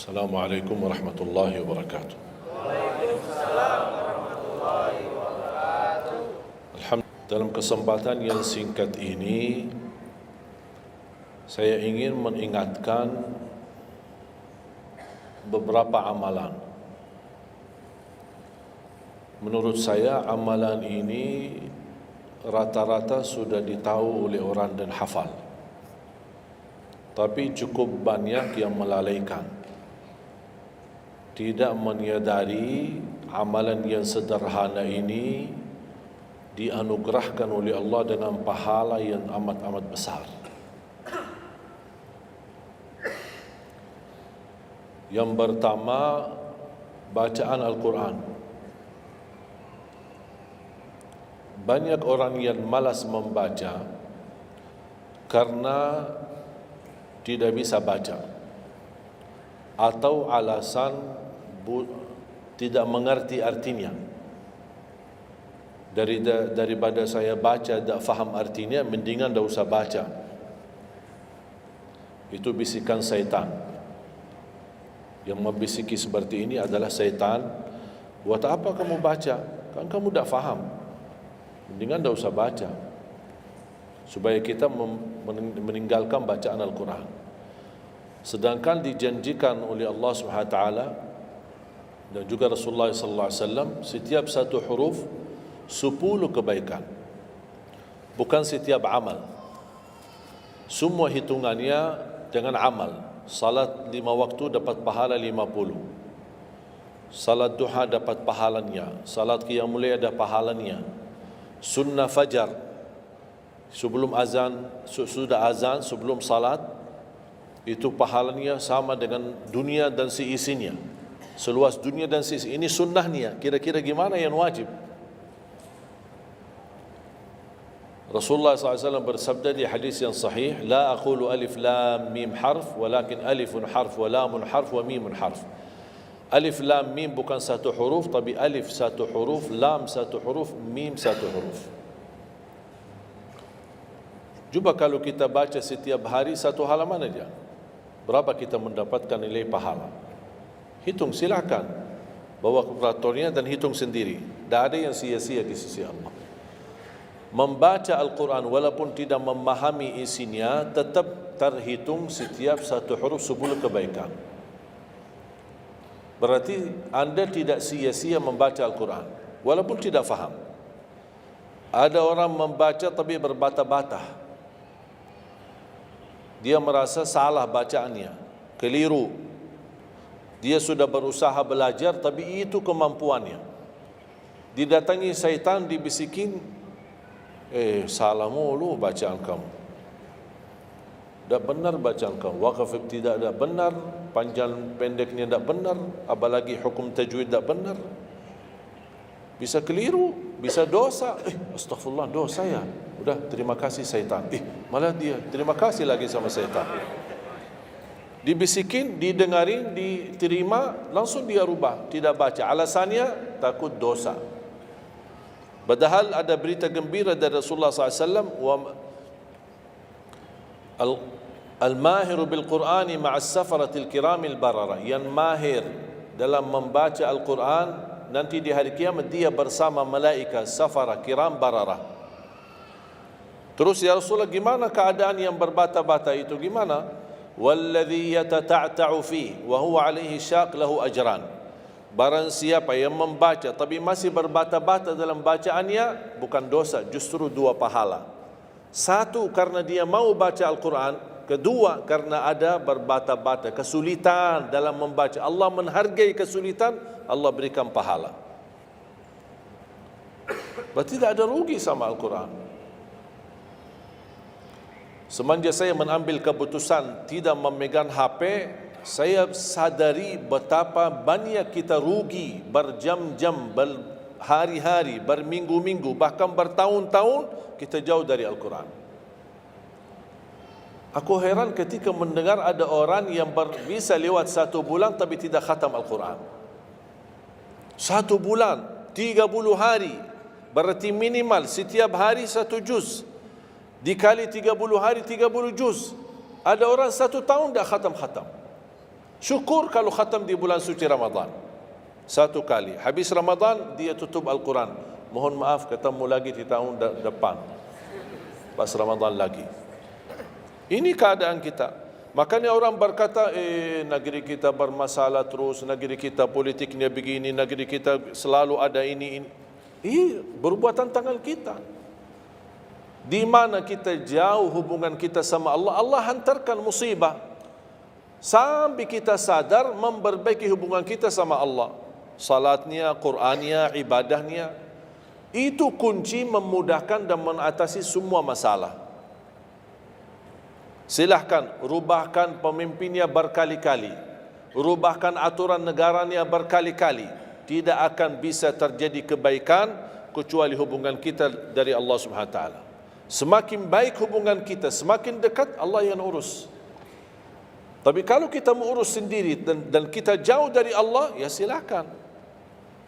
Assalamualaikum warahmatullahi wabarakatuh. Alhamdulillah, dalam kesempatan yang singkat ini saya ingin mengingatkan beberapa amalan. Menurut saya amalan ini rata-rata sudah ditahu oleh orang dan hafal, tapi cukup banyak yang melalaikan, tidak menyadari amalan yang sederhana ini dianugerahkan oleh Allah dengan pahala yang amat-amat besar. Yang pertama, bacaan Al-Quran. Banyak orang yang malas membaca karena tidak bisa baca, atau alasan tidak mengerti artinya. Daripada saya baca tak faham artinya, mendingan tak usah baca. Itu bisikan syaitan. Yang membisiki seperti ini adalah syaitan. Buat apa kamu baca? Kan kamu tak faham. Mendingan tak usah baca, supaya kita meninggalkan bacaan Al-Quran. Sedangkan dijanjikan oleh Allah SWT dan juga Rasulullah SAW, setiap satu huruf 10 kebaikan, bukan setiap amal. Semua hitungannya dengan amal. Salat 5 waktu dapat pahala 50, salat duha dapat pahalanya, salat qiyamul lail ada pahalanya, sunnah fajar sebelum azan, sudah azan sebelum salat, itu pahalanya sama dengan dunia dan seisinya, seluas dunia dan seisinya. Ini sunnahnya. Kira-kira gimana yang wajib? Rasulullah SAW bersabda di hadis yang sahih, la aqulu alif lam mim harf, walakin alifun harf wa lamun harf wa mimun harf. Alif lam mim bukan satu huruf, tapi alif satu huruf, lam satu huruf, mim satu huruf. Cuba kalau kita baca setiap hari satu halaman aja, berapa kita mendapatkan nilai pahala? Hitung, silakan, bawa kalkulatornya dan hitung sendiri. Tak ada yang sia-sia di sisi Allah. Membaca Al-Quran walaupun tidak memahami isinya, tetap terhitung setiap satu huruf 10 kebaikan. Berarti anda tidak sia-sia membaca Al-Quran walaupun tidak faham. Ada orang membaca tapi berbata-bata, dia merasa salah bacaannya, keliru. Dia sudah berusaha belajar tapi itu kemampuannya. Didatangi syaitan, dibisikin, salah mulu bacaan kamu, tak benar bacaan kamu, wakaf ibtidak tak benar, panjang pendeknya tak benar, apalagi hukum tajwid tak benar. Bisa keliru, bisa dosa. Astaghfirullah, dosa ya. Udah, terima kasih syaitan. Malah dia terima kasih lagi sama syaitan. Dibisikin, didengarin, diterima, langsung dia rubah, tidak baca. Alasannya takut dosa. Padahal ada berita gembira dari Rasulullah SAW, al-mahiru bil-Qur'ani ma'as safaratil kiramil barara. Yang mahir dalam membaca Al-Quran, nanti di hari kiamat dia bersama malaikat safara kiram barara. Terus ya Rasulullah, gimana keadaan yang berbata-bata itu? Gimana? Walladhi yatata'ta'u fi wa huwa alaihi syaq lahu ajran. Barang siapa yang membaca tapi masih berbata-bata dalam bacaannya, bukan dosa, justru 2 pahala. 1, karena dia mau baca Al-Quran. 2, karena ada berbata-bata, kesulitan dalam membaca. Allah menghargai kesulitan, Allah berikan pahala. Berarti tidak ada rugi sama Al-Quran. Semenjak saya mengambil keputusan tidak memegang HP, saya sadari betapa banyak kita rugi berjam-jam, berhari-hari, berminggu-minggu, bahkan bertahun-tahun kita jauh dari Al-Quran. Aku heran ketika mendengar ada orang yang bisa lewat 1 bulan tapi tidak khatam Al-Quran. 1 bulan, 30 hari, berarti minimal setiap hari 1 juz. Dikali 30 hari 30 juz. Ada orang 1 tahun dah khatam-khatam. Syukur kalau khatam di bulan suci Ramadan. Satu kali. Habis Ramadan, dia tutup Al-Quran. Mohon maaf, ketemu lagi di tahun depan. Pas Ramadan lagi. Ini keadaan kita. Makanya orang berkata, negeri kita bermasalah terus, negeri kita politiknya begini, negeri kita selalu ada ini. Perbuatan tangan kita. Di mana kita jauh hubungan kita sama Allah, Allah hantarkan musibah. Sampai kita sadar memperbaiki hubungan kita sama Allah. Salatnya, Qur'annya, ibadahnya. Itu kunci memudahkan dan mengatasi semua masalah. Silahkan rubahkan pemimpinnya berkali-kali, rubahkan aturan negaranya berkali-kali, tidak akan bisa terjadi kebaikan kecuali hubungan kita dari Allah Subhanahu Wa Taala. Semakin baik hubungan kita, semakin dekat Allah yang urus. Tapi kalau kita mengurus sendiri dan kita jauh dari Allah, ya silakan.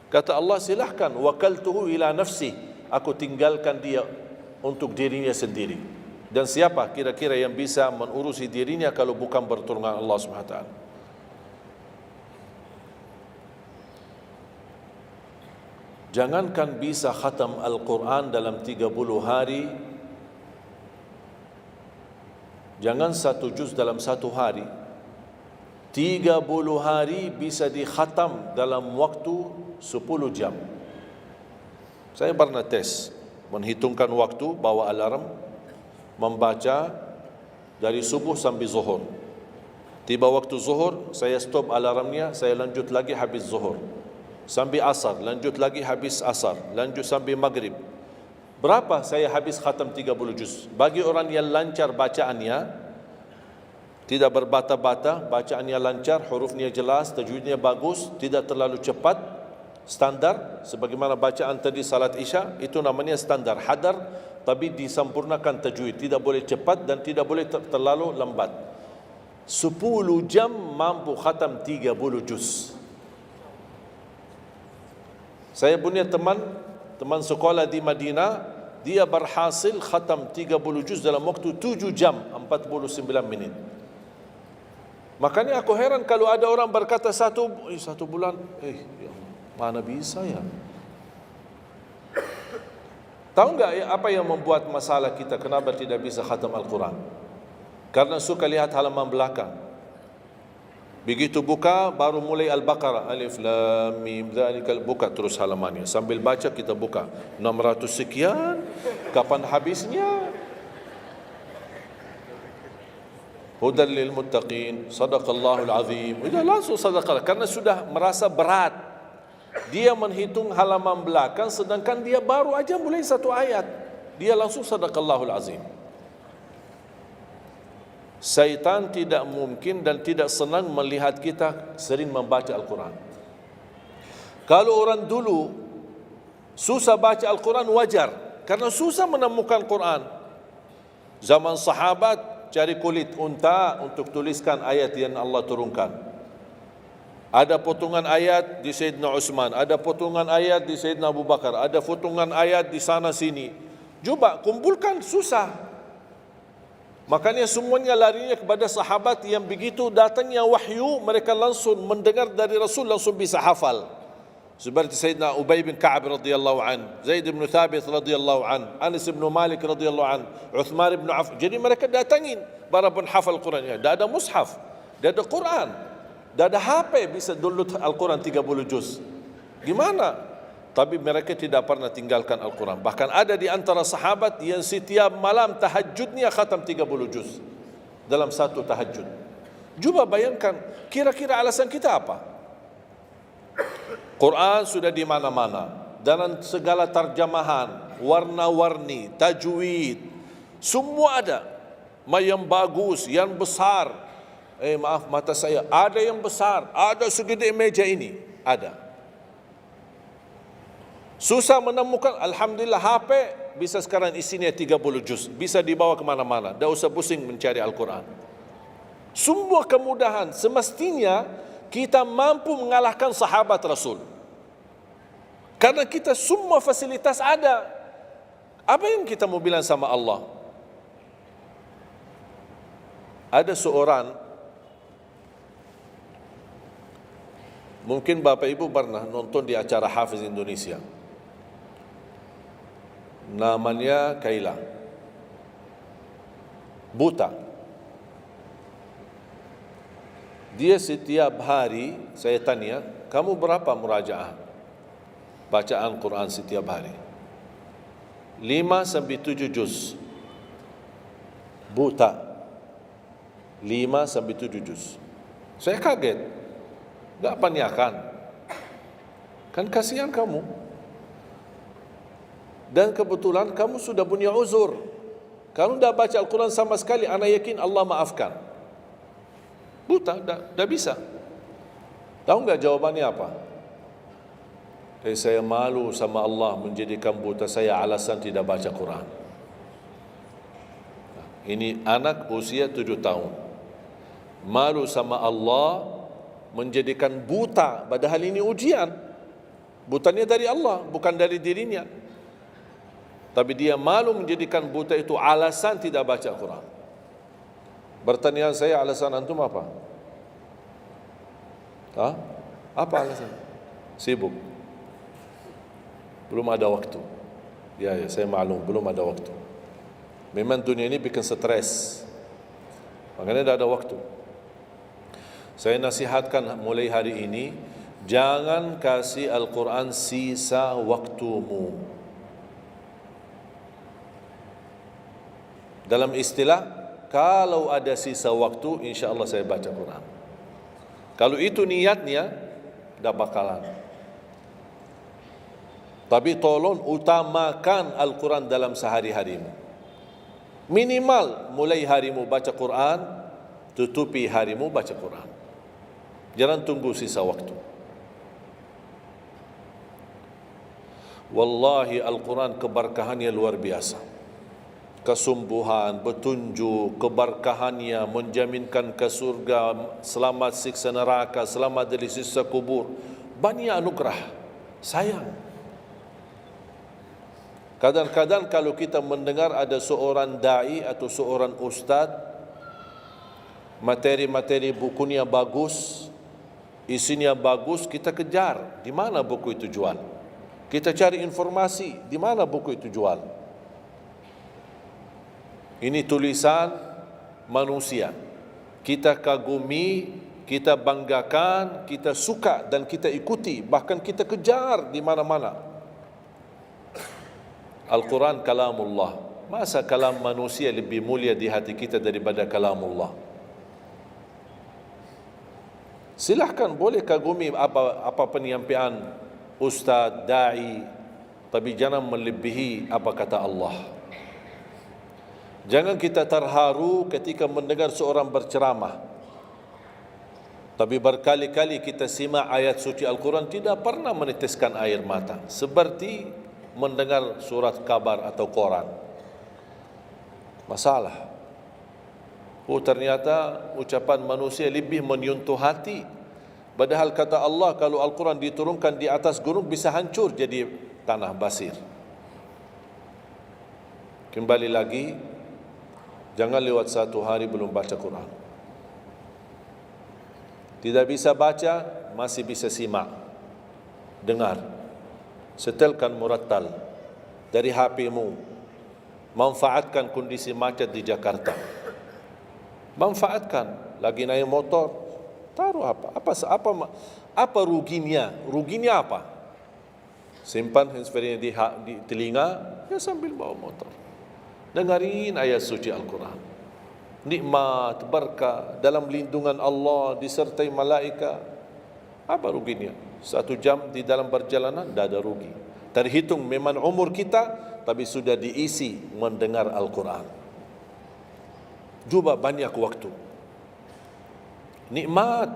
Kata Allah, silahkan. Wakaltuhu ila nafsi. Aku tinggalkan dia untuk dirinya sendiri. Dan siapa kira-kira yang bisa mengurusi dirinya kalau bukan pertolongan Allah SWT? Jangankan bisa khatam Al-Quran dalam 30 hari. Jangan 1 juz dalam 1 hari. 30 hari bisa dikhatam dalam waktu 10 jam. Saya pernah tes, menghitungkan waktu, bawa alarm, membaca dari subuh sampai zuhur. Tiba waktu zuhur, saya stop alarmnya, saya lanjut lagi habis zuhur. Sampai asar, lanjut lagi habis asar, lanjut sampai maghrib. Berapa saya habis khatam 30 juz? Bagi orang yang lancar bacaannya, tidak berbata-bata, bacaannya lancar, hurufnya jelas, tajwidnya bagus, tidak terlalu cepat, standar, sebagaimana bacaan tadi salat Isya, itu namanya standar, hadar, tapi disempurnakan tajwid, tidak boleh cepat dan tidak boleh terlalu lambat. 10 jam mampu khatam 30 juz. Saya punya teman sekolah di Madinah, dia berhasil khatam 30 juz dalam waktu 7 jam 49 menit. Makanya aku heran kalau ada orang berkata satu bulan, mana bisa ya? Tahu enggak apa yang membuat masalah kita kenapa tidak bisa khatam Al-Quran? Karena suka lihat halaman belakang. Begitu buka baru mulai Al-Baqarah, Alif Lam Mim Dzalikal, buka terus halamannya. Sambil baca kita buka 600 sekian, kapan habisnya? Hudan lil muttaqin, sadaqallahul azim. Sudah langsung sadaqah karena sudah merasa berat. Dia menghitung halaman belakang sedangkan dia baru aja mulai 1 ayat. Dia langsung sadaqallahul azim. Syaitan tidak mungkin dan tidak senang melihat kita sering membaca Al-Quran. Kalau orang dulu susah baca Al-Quran wajar, karena susah menemukan Quran. Zaman sahabat cari kulit unta untuk tuliskan ayat yang Allah turunkan. Ada potongan ayat di Sayyidina Utsman, ada potongan ayat di Sayyidina Abu Bakar, ada potongan ayat di sana sini. Coba kumpulkan, susah. Makanya semuanya larinya kepada sahabat yang begitu datangnya wahyu, mereka langsung mendengar dari Rasul, langsung bisa hafal. Seperti Sayyidina Ubay bin Ka'ab radhiyallahu an, Zaid bin Thabit radhiyallahu an, Anas bin Malik radhiyallahu an, Uthman bin Affan. Jadi mereka datangin para penghafal Quran. Dah ada mushaf, dah ada Quran, dah ada HP bisa download Al-Quran 30 juz. Gimana? Tapi mereka tidak pernah tinggalkan Al-Quran. Bahkan ada di antara sahabat yang setiap malam tahajudnya khatam 30 juz dalam satu tahajud. Coba bayangkan, kira-kira alasan kita apa? Quran sudah di mana-mana, dalam segala terjemahan, warna-warni, tajwid, semua ada. Yang bagus, yang besar. Maaf mata saya, ada yang besar, ada segede meja ini, ada. Susah menemukan, alhamdulillah HP bisa sekarang isinya 30 juz, bisa dibawa kemana-mana, tidak usah pusing mencari Al-Quran. Semua kemudahan, semestinya kita mampu mengalahkan sahabat Rasul. Karena kita semua fasilitas ada. Apa yang kita mau bilang sama Allah? Ada seorang Mungkin Bapak Ibu pernah nonton di acara Hafiz Indonesia. Namanya Kaila. Buta. Dia setiap hari, saya tanya, kamu berapa murajaah bacaan Quran setiap hari? 5 sampai 7 juz. Buta. 5 sampai 7 juz. Saya kaget. Tak panyakan. Kan kasihan kamu. Dan kebetulan kamu sudah punya uzur. Kalau tidak baca Al-Quran sama sekali, ana yakin Allah maafkan. Buta, dah bisa. Tahu enggak jawabannya apa? Saya malu sama Allah menjadikan buta saya alasan tidak baca Quran. Ini anak usia 7 tahun. Malu sama Allah menjadikan buta, padahal ini ujian. Butanya dari Allah, bukan dari dirinya. Tapi dia malu menjadikan buta itu alasan tidak baca Quran. Bertanya saya, alasan antum apa? Apa alasan? Sibuk. Belum ada waktu. Ya, saya maklum, belum ada waktu. Memang dunia ini bikin stres. Makanya tidak ada waktu. Saya nasihatkan mulai hari ini, jangan kasih Al-Quran sisa waktumu. Dalam istilah, kalau ada sisa waktu, insya Allah saya baca Quran. Kalau itu niatnya, tidak bakalan. Tapi tolong utamakan Al-Quran dalam sehari-harimu. Minimal mulai harimu baca Quran, tutupi harimu baca Quran. Jangan tunggu sisa waktu. Wallahi Al-Quran keberkahannya luar biasa. Kesumbuhan, petunjuk, keberkahannya menjaminkan ke surga, selamat siksa neraka, selamat dari siksa kubur. Banyak anugerah. Sayang. Kadang-kadang kalau kita mendengar ada seorang da'i atau seorang ustaz, materi-materi bukunya bagus, isinya bagus, kita kejar. Di mana buku itu jual? Kita cari informasi, di mana buku itu jual? Ini tulisan manusia. Kita kagumi, kita banggakan, kita suka dan kita ikuti, bahkan kita kejar di mana-mana. Al-Quran kalamullah. Masa kalam manusia lebih mulia di hati kita daripada kalamullah? Silahkan boleh kagumi apa penyampaian ustaz, da'i, tapi jangan melebihi apa kata Allah. Jangan kita terharu ketika mendengar seorang berceramah, tapi berkali-kali kita simak ayat suci Al-Quran tidak pernah meneteskan air mata, seperti mendengar surat kabar atau koran. Masalah. Ternyata ucapan manusia lebih menyentuh hati. Padahal kata Allah, kalau Al-Quran diturunkan di atas gunung bisa hancur jadi tanah basir. Kembali lagi, jangan lewat satu hari belum baca Quran. Tidak bisa baca, masih bisa simak, dengar. Setelkan murattal dari HP-mu. Manfaatkan kondisi macet di Jakarta. Manfaatkan. Lagi naik motor, taruh apa ruginya? Ruginya apa? Simpan handsfree di telinga, ya sambil bawa motor. Dengarin ayat suci Al-Quran. Nikmat, berkah, dalam lindungan Allah, disertai malaikat. Apa ruginya? 1 jam di dalam perjalanan, tidak ada rugi. Terhitung memang umur kita, tapi sudah diisi mendengar Al-Quran. Juga banyak waktu. Nikmat.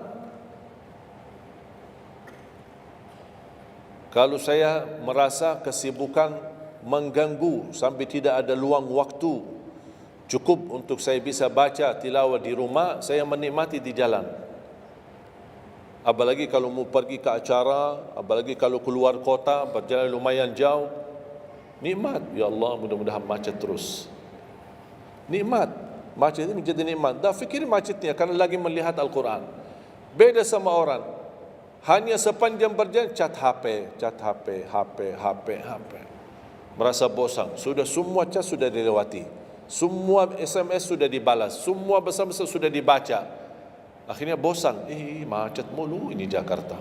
Kalau saya merasa kesibukan mengganggu sampai tidak ada luang waktu cukup untuk saya bisa baca tilawah di rumah, saya menikmati di jalan. Apalagi kalau mau pergi ke acara, apalagi kalau keluar kota, berjalan lumayan jauh, nikmat. Ya Allah, mudah-mudahan macet terus. Nikmat. Macet itu menjadi nikmat. Dah fikir macetnya karena lagi melihat Al-Quran. Beda sama orang. Hanya sepanjang berjalan cat HP, HP. Merasa bosan. Sudah semua cat sudah dilewati. Semua SMS sudah dibalas. Semua pesan-pesan sudah dibaca. Akhirnya bosan. Macet mulu ini Jakarta.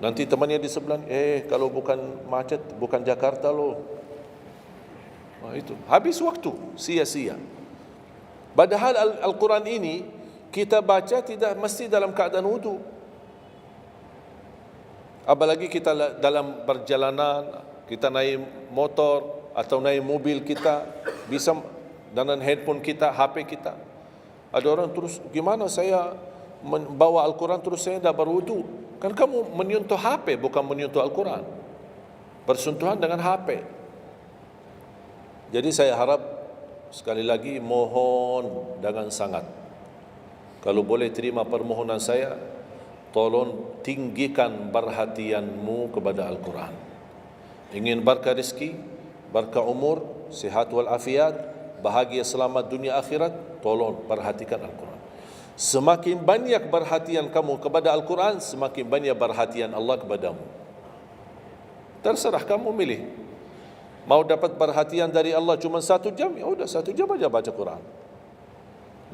Nanti temannya di sebelah, kalau bukan macet, bukan Jakarta loh. Itu habis waktu, sia-sia. Padahal Al-Quran ini kita baca tidak mesti dalam keadaan wudu. Apalagi kita dalam perjalanan, kita naik motor atau naik mobil kita, bisa dengan handphone kita, HP kita. Ada orang terus, gimana saya membawa Al-Quran terus saya tidak berwudu? Kan kamu menyentuh HP, bukan menyentuh Al-Quran. Bersentuhan dengan HP. Jadi saya harap, sekali lagi mohon dengan sangat, kalau boleh terima permohonan saya, tolong tinggikan perhatianmu kepada Al-Quran. Ingin berkah rezeki, berkah umur, sihat wal afiat, bahagia selamat dunia akhirat, tolong perhatikan Al-Quran. Semakin banyak perhatian kamu kepada Al-Quran, semakin banyak perhatian Allah kepadamu. Terserah kamu milih. Mau dapat perhatian dari Allah cuma 1 jam, ya udah 1 jam aja baca Quran.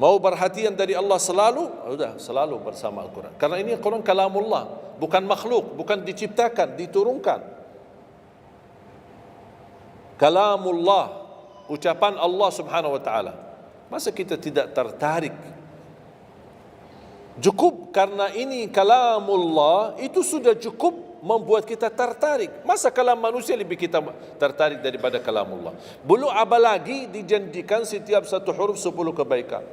Mau perhatian dari Allah selalu, sudah selalu bersama Al-Quran. Karena ini Al-Quran kalamullah, bukan makhluk, bukan diciptakan, diturunkan. Kalamullah, ucapan Allah Subhanahu wa taala. Masa kita tidak tertarik? Cukup karena ini kalamullah, itu sudah cukup membuat kita tertarik. Masa kalam manusia lebih kita tertarik daripada kalamullah? Belum apalagi dijanjikan setiap satu huruf 10 kebaikan.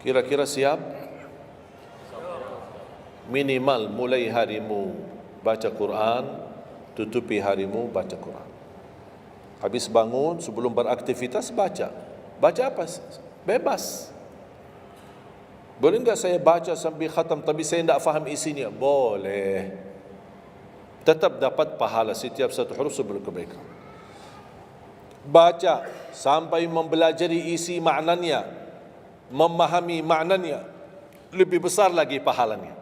Kira-kira siap? Minimal mulai harimu baca Quran, tutupi harimu baca Quran. Habis bangun, sebelum beraktivitas baca. Baca apa? Bebas. Boleh enggak saya baca sambil khatam tapi saya tidak faham isinya? Boleh. Tetap dapat pahala setiap satu huruf 10 kebaikan. Baca sampai mempelajari isi maknanya, memahami maknanya, lebih besar lagi pahalanya.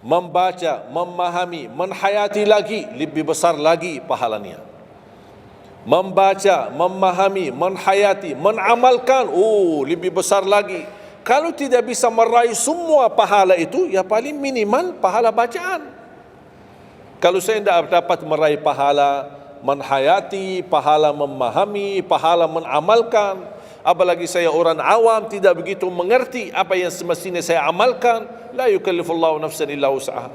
Membaca, memahami, menhayati lagi, lebih besar lagi pahalanya. Membaca, memahami, menhayati, menamalkan, lebih besar lagi. Kalau tidak bisa meraih semua pahala itu, ya paling minimal pahala bacaan. Kalau saya tidak dapat meraih pahala menhayati, pahala memahami, pahala menamalkan, apalagi saya orang awam tidak begitu mengerti apa yang semestinya saya amalkan, la yukallifullahu nafsan illa wus'aha.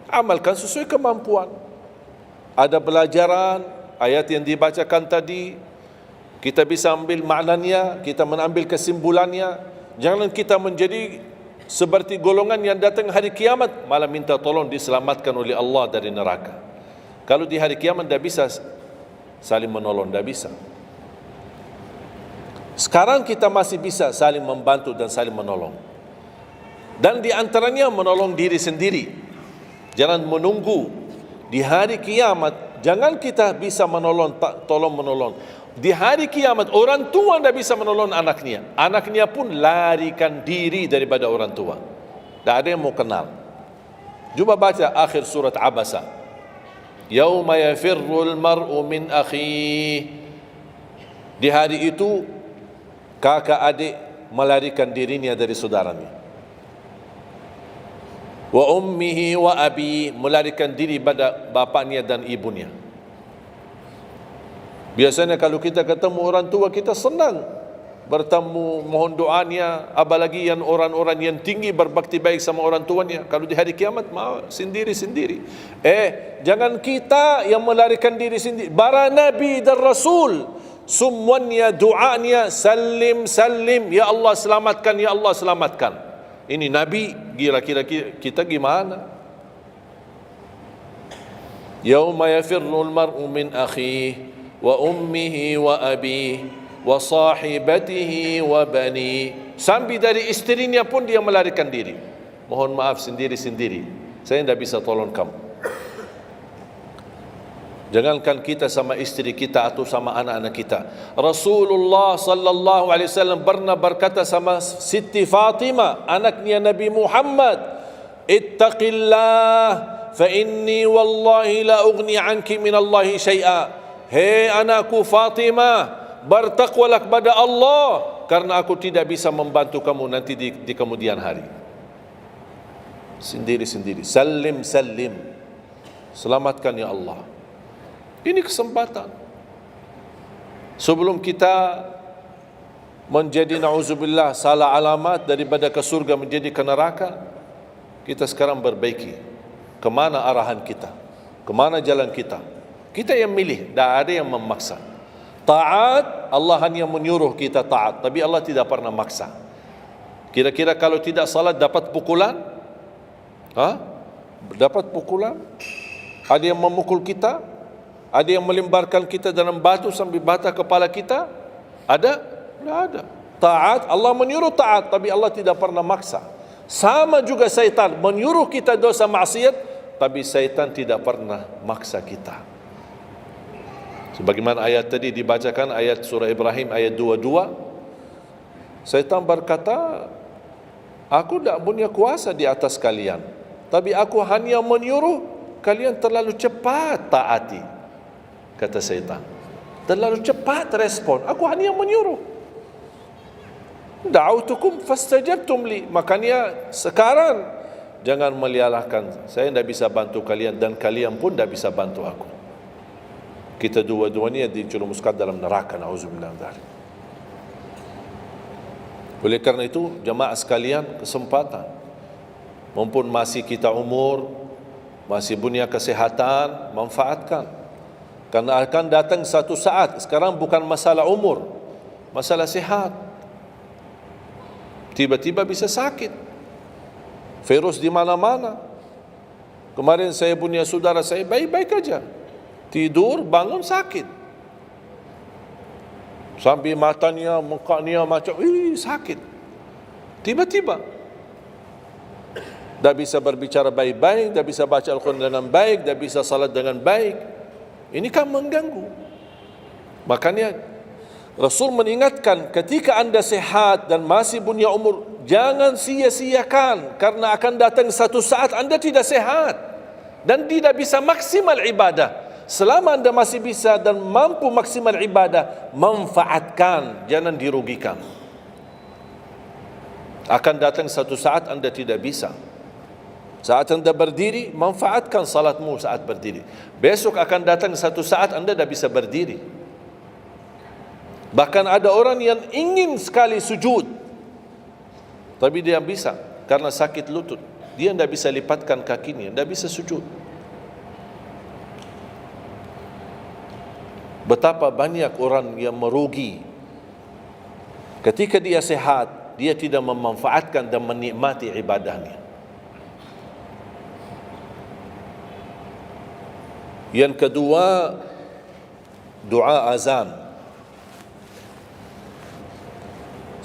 Amalkan sesuai kemampuan. Ada pelajaran ayat yang dibacakan tadi, kita bisa ambil maknanya, kita mengambil kesimpulannya. Jangan kita menjadi seperti golongan yang datang hari kiamat malah minta tolong diselamatkan oleh Allah dari neraka. Kalau di hari kiamat tidak bisa saling menolong, tidak bisa. Sekarang kita masih bisa saling membantu dan saling menolong. Dan di antaranya menolong diri sendiri. Jangan menunggu di hari kiamat. Jangan kita bisa menolong, tolong menolong. Di hari kiamat orang tua tidak bisa menolong anaknya. Anaknya pun larikan diri daripada orang tua. Tidak ada yang mau kenal. Coba baca akhir surat Abasa. Yauma yafirrul mar'u min akhihi. Di hari itu kakak adik melarikan dirinya dari saudaranya. Wa ummihi wa abi, melarikan diri pada bapaknya dan ibunya. Biasanya kalau kita ketemu orang tua kita senang bertemu, mohon doanya, apalagi yang orang-orang yang tinggi berbakti baik sama orang tuanya. Kalau di hari kiamat mau sendiri-sendiri. Jangan kita yang melarikan diri sendiri. Para nabi dan rasul semuanya doanya salim salim, ya Allah selamatkan, ya Allah selamatkan. Ini nabi, kira-kira kita gimana? Yauma yafirrul mar'u min akhihi wa ummihi wa abihi wa sahibatihi wa bani. Sampai dari istrinya pun dia melarikan diri. Mohon maaf sendiri-sendiri, saya tidak bisa tolong kamu. Jangankan kita sama istri kita atau sama anak-anak kita. Rasulullah sallallahu alaihi wasallam pernah berkata sama Siti Fatimah, anaknya Nabi Muhammad, "Ittaqillah fa inni wallahi la ughni anki min Allahi syai'a." Hei anakku Fatimah, bertakwalah kepada Allah, karena aku tidak bisa membantu kamu nanti di kemudian hari. Sendiri-sendiri. Salim, salim. Selamatkan ya Allah. Ini kesempatan. Sebelum kita menjadi na'udzubillah salah alamat daripada ke surga menjadi ke neraka, kita sekarang perbaiki kemana arahan kita, kemana jalan kita. Kita yang milih, tidak ada yang memaksa. Taat, Allah hanya menyuruh kita taat, tapi Allah tidak pernah maksa. Kira-kira kalau tidak salat dapat pukulan? Dapat pukulan? Ada yang memukul kita? Ada yang melemparkan kita dalam batu sampai bata kepala kita? Ada? Tidak ada. Taat, Allah menyuruh taat, tapi Allah tidak pernah maksa. Sama juga syaitan, menyuruh kita dosa maksiat, tapi syaitan tidak pernah maksa kita. Sebagaimana ayat tadi dibacakan, ayat surah Ibrahim ayat 22, syaitan berkata, aku tidak punya kuasa di atas kalian, tapi aku hanya menyuruh kalian terlalu cepat taati. Kata syaitan, terlalu cepat respon, aku hanya menyuruh. Da'autukum fastajabtum li. Makanya sekarang jangan melialahkan, saya tidak bisa bantu kalian dan kalian pun tidak bisa bantu aku. Kita dua-duanya dijerumuskan dalam neraka, na'udzubillah min dzalik. Oleh karena itu, jemaah sekalian, kesempatan, mumpun masih kita umur, masih punya kesehatan, manfaatkan. Karena akan datang satu saat, sekarang bukan masalah umur, masalah sehat. Tiba-tiba bisa sakit, virus di mana-mana. Kemarin saya punya saudara saya baik-baik aja, tidur bangun sakit, sampai matanya, mukanya macam sakit. Tiba-tiba dah bisa berbicara baik-baik, dah bisa baca Al-Quran dengan baik, dah bisa salat dengan baik. Ini kan mengganggu. Makanya Rasul mengingatkan, ketika anda sehat dan masih punya umur, jangan sia-siakan, karena akan datang satu saat anda tidak sehat dan tidak bisa maksimal ibadah. Selama anda masih bisa dan mampu maksimal ibadah, manfaatkan, jangan dirugikan. Akan datang satu saat anda tidak bisa. Saat anda berdiri, manfaatkan salatmu saat berdiri. Besok akan datang satu saat anda tidak bisa berdiri. Bahkan ada orang yang ingin sekali sujud, tapi dia bisa karena sakit lutut. Dia tidak bisa lipatkan kakinya, tidak bisa sujud. Betapa banyak orang yang merugi ketika dia sehat, dia tidak memanfaatkan dan menikmati ibadahnya. Yang kedua, doa azan.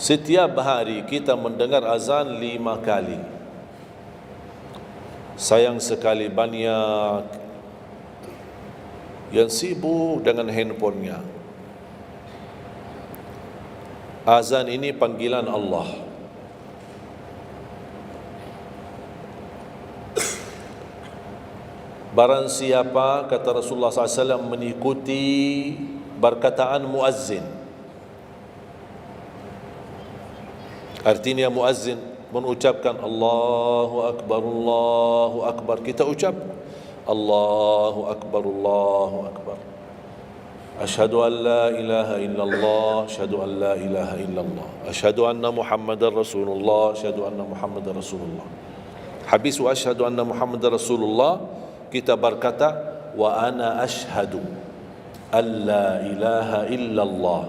Setiap hari kita mendengar azan 5 kali. Sayang sekali banyak yang sibuk dengan handphonenya. Azan ini panggilan Allah. Barang siapa, kata Rasulullah SAW, mengikuti perkataan muazzin, artinya muazzin mengucapkan Allahu Akbar, Allahu Akbar, kita ucap Allahu Akbar, Allahu Akbar, asyhadu an la ilaha illallah, asyhadu an la ilaha illallah, asyhadu anna Muhammadar Rasulullah, asyhadu anna Muhammadar Rasulullah. Habis wa asyhadu anna Muhammadar Rasulullah, kita berkata wa ana ashhadu an la ilaha illallah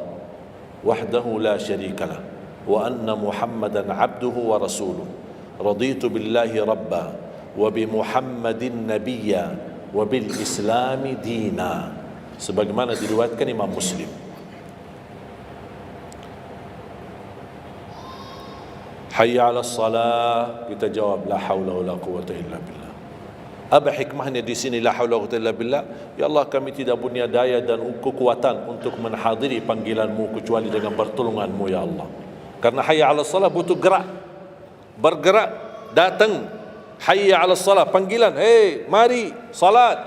wahdahu la syarikalah wa anna Muhammadan abduhu wa rasuluh, raditu billahi rabba wa bi Muhammadin nabiyya wa bil islami dina, sebagaimana diriwayatkan Imam Muslim. Hayya 'alas salah, kita jawab la haula wala quwwata illa billah. Apa hikmahnya di sini? La haula wala quwwata illa billah. Ya Allah, kami tidak punya daya dan kekuatan untuk menghadiri panggilan-Mu kecuali dengan pertolongan-Mu ya Allah. Karena hayya 'ala salat butuh gerak. Bergerak, datang. Hayya 'ala salat, panggilan, hey, mari salat.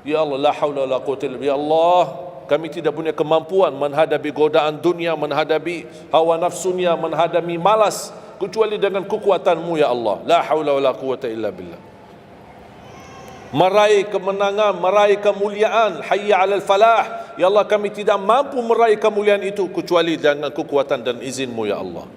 Ya Allah, la haula wala quwwata illa billah. Ya Allah, kami tidak punya kemampuan menghadapi godaan dunia, menghadapi hawa nafsunya, menghadapi malas kecuali dengan kekuatan-Mu ya Allah. La haula wala quwwata illa billah. Meraih kemenangan, meraih kemuliaan, hayya 'alal falah. Ya Allah, kami tidak mampu meraih kemuliaan itu kecuali dengan kekuatan dan izin-Mu ya Allah.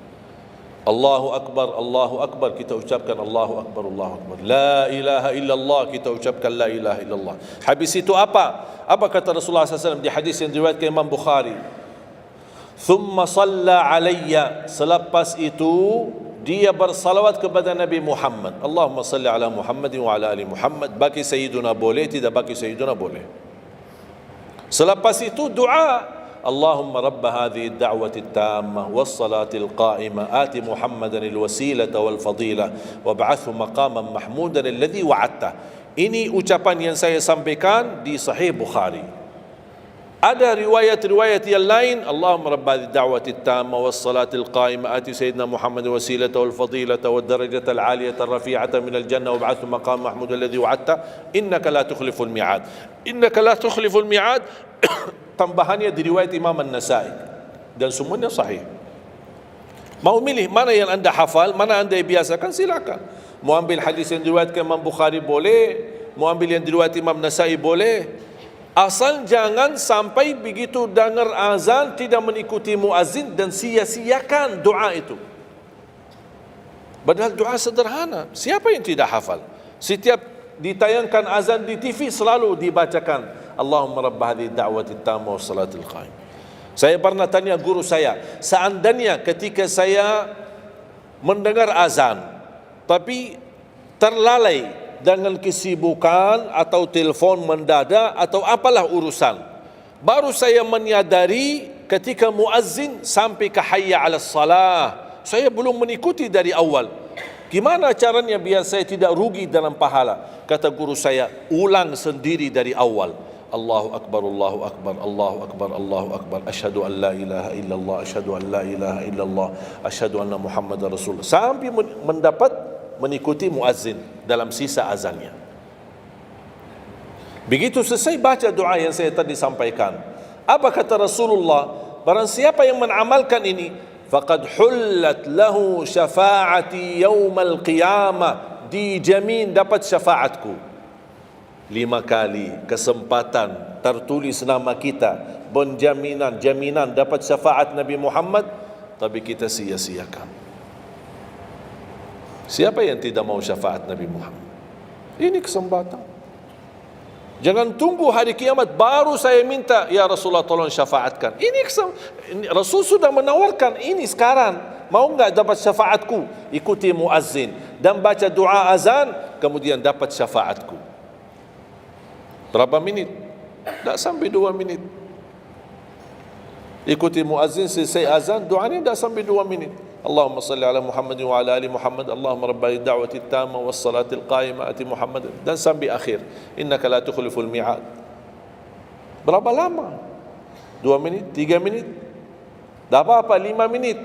Allahu Akbar, Allahu Akbar, kita ucapkan Allahu Akbar, Allahu Akbar. La ilaha illallah, kita ucapkan la ilaha illallah. Habis itu apa? Apa kata Rasulullah SAW di hadis yang diriwayatkan Imam Bukhari? Thumma salla alayya, selepas itu dia bersalawat kepada Nabi Muhammad. Allahumma salli ala Muhammadin wa ala ali Muhammad. Bagi Sayyiduna boleh, tidak bagi Sayyiduna boleh. Selepas itu doa, Allahumma rabb hadhihi ad-da'wati at-tammah was-salati al-qa'imah ati Muhammadan al-wasilata wal-fadilah wab'athhu maqaman mahmudan alladhi wa'adta. Ini ucapan yang saya sampaikan di Sahih Bukhari. Ada riwayat-riwayat yang lain, Allahumma rabb hadhihi ad-da'wati at-tammah was-salati al-qa'imah ati sayyidina Muhammadan al-wasilata wal-fadilata wad-darajata al-'aliyata ar-rafi'ata min al-jannah wab'athhu maqaman mahmudan alladhi wa'adta innaka la tukhliful mi'ad. Innaka la tukhliful mi'ad. Tambahannya diriwayat Imam An-Nasai dan semuanya sahih. Mau milih mana yang anda hafal, mana anda biasakan, silakan. Mau ambil hadis yang diriwayatkan Imam Bukhari boleh, mau ambil yang diriwayat Imam Nasai boleh. Asal jangan sampai begitu dengar azan tidak mengikuti muazzin dan sia-siakan doa itu. Padahal doa sederhana. Siapa yang tidak hafal? Setiap ditayangkan azan di TV selalu dibacakan Allahumma rabb hadhihi ad-da'wati at-tammah was-salatil qa'imah. Saya pernah tanya guru saya, seandainya ketika saya mendengar azan tapi terlalai dengan kesibukan atau telefon mendadak atau apalah urusan, baru saya menyadari ketika muazzin sampai ke hayya 'alas salah, saya belum mengikuti dari awal. Gimana caranya biar saya tidak rugi dalam pahala? Kata guru saya, ulang sendiri dari awal. Allahu Akbar, Allahu Akbar, Allahu Akbar, Allahu Akbar. Asyhadu an la ilaha illallah, asyhadu an la ilaha illallah, asyhadu anna Muhammadar Rasulullah. Sampai mendapat mengikuti muazzin dalam sisa azannya. Begitu selesai baca doa yang saya tadi sampaikan. Apa kata Rasulullah? Barang siapa yang mengamalkan ini, faqad hullat lahu syafa'ati yaumal qiyamah, dijamin dapat syafaatku. 5 kali kesempatan tertulis nama kita, jaminan dapat syafaat Nabi Muhammad, tapi kita sia-siakan. Siapa yang tidak mau syafaat Nabi Muhammad? Ini kesempatan. Jangan tunggu hari kiamat baru saya minta, ya Rasulullah tolong syafaatkan. Ini Rasul sudah menawarkan ini sekarang. Mau enggak dapat syafaatku? Ikuti muazzin dan baca doa azan, kemudian dapat syafaatku. Berapa minit? Tak sampai 2 minit. Ikuti muazzin, selesai azan, doanya tak sampai 2 minit. Allahumma salli ala Muhammad wa ala ali Muhammad. Allahumma rabb ad-da'wati at-tammah was-salati al-qa'imah ati Muhammad. Dan sampai akhir. Innaka la tukhliful mi'ad. Berapa lama? 2 minit? 3 minit? Tak apa-apa, 5 minit.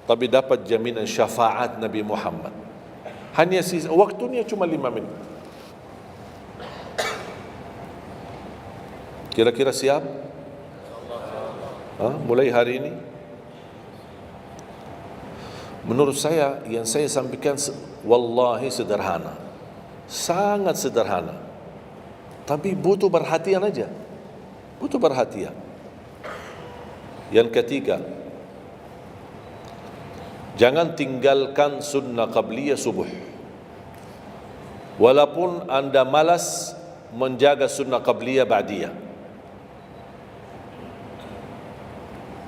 Tapi dapat jaminan syafaat Nabi Muhammad. Hanya waktunya cuma 5 minit. Kira-kira siap? Mulai hari ini? Menurut saya, yang saya sampaikan wallahi sederhana. Sangat sederhana. Tapi butuh perhatian aja. Butuh perhatian. Yang ketiga, jangan tinggalkan sunnah qabliyah subuh. Walaupun anda malas menjaga sunnah qabliyah ba'diyah.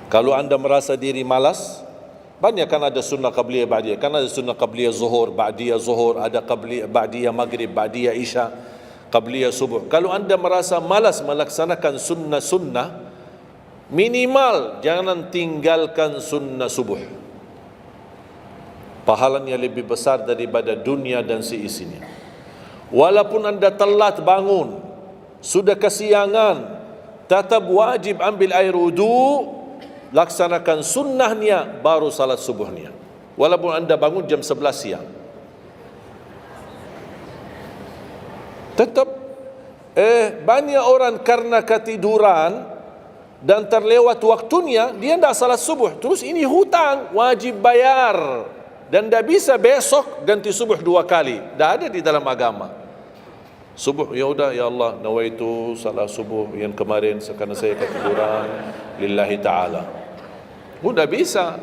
Kalau anda merasa diri malas, banyak kan ada sunnah qabliyah ba'diyah. Kan ada sunnah qabliyah zuhur, ba'diyah zuhur, ada qabliyah ba'diyah maghrib, ba'diyah isya, qabliyah subuh. Kalau anda merasa malas melaksanakan sunnah-sunnah, minimal jangan tinggalkan sunnah subuh. Pahalanya lebih besar daripada dunia dan seisinya. Walaupun anda telat bangun, sudah kesiangan, tetap wajib ambil air wudu, laksanakan sunnahnya, baru salat subuhnya. Walaupun anda bangun jam 11 siang. Tetap banyak orang karena ketiduran dan terlewat waktunya, dia tidak salat subuh. Terus ini hutang, wajib bayar. Dan tidak bisa besok ganti subuh 2 kali. Tidak ada di dalam agama. Subuh, ya udah, ya Allah, nawaitu salat subuh yang kemarin karena saya ketiduran lillahi ta'ala. Tidak bisa.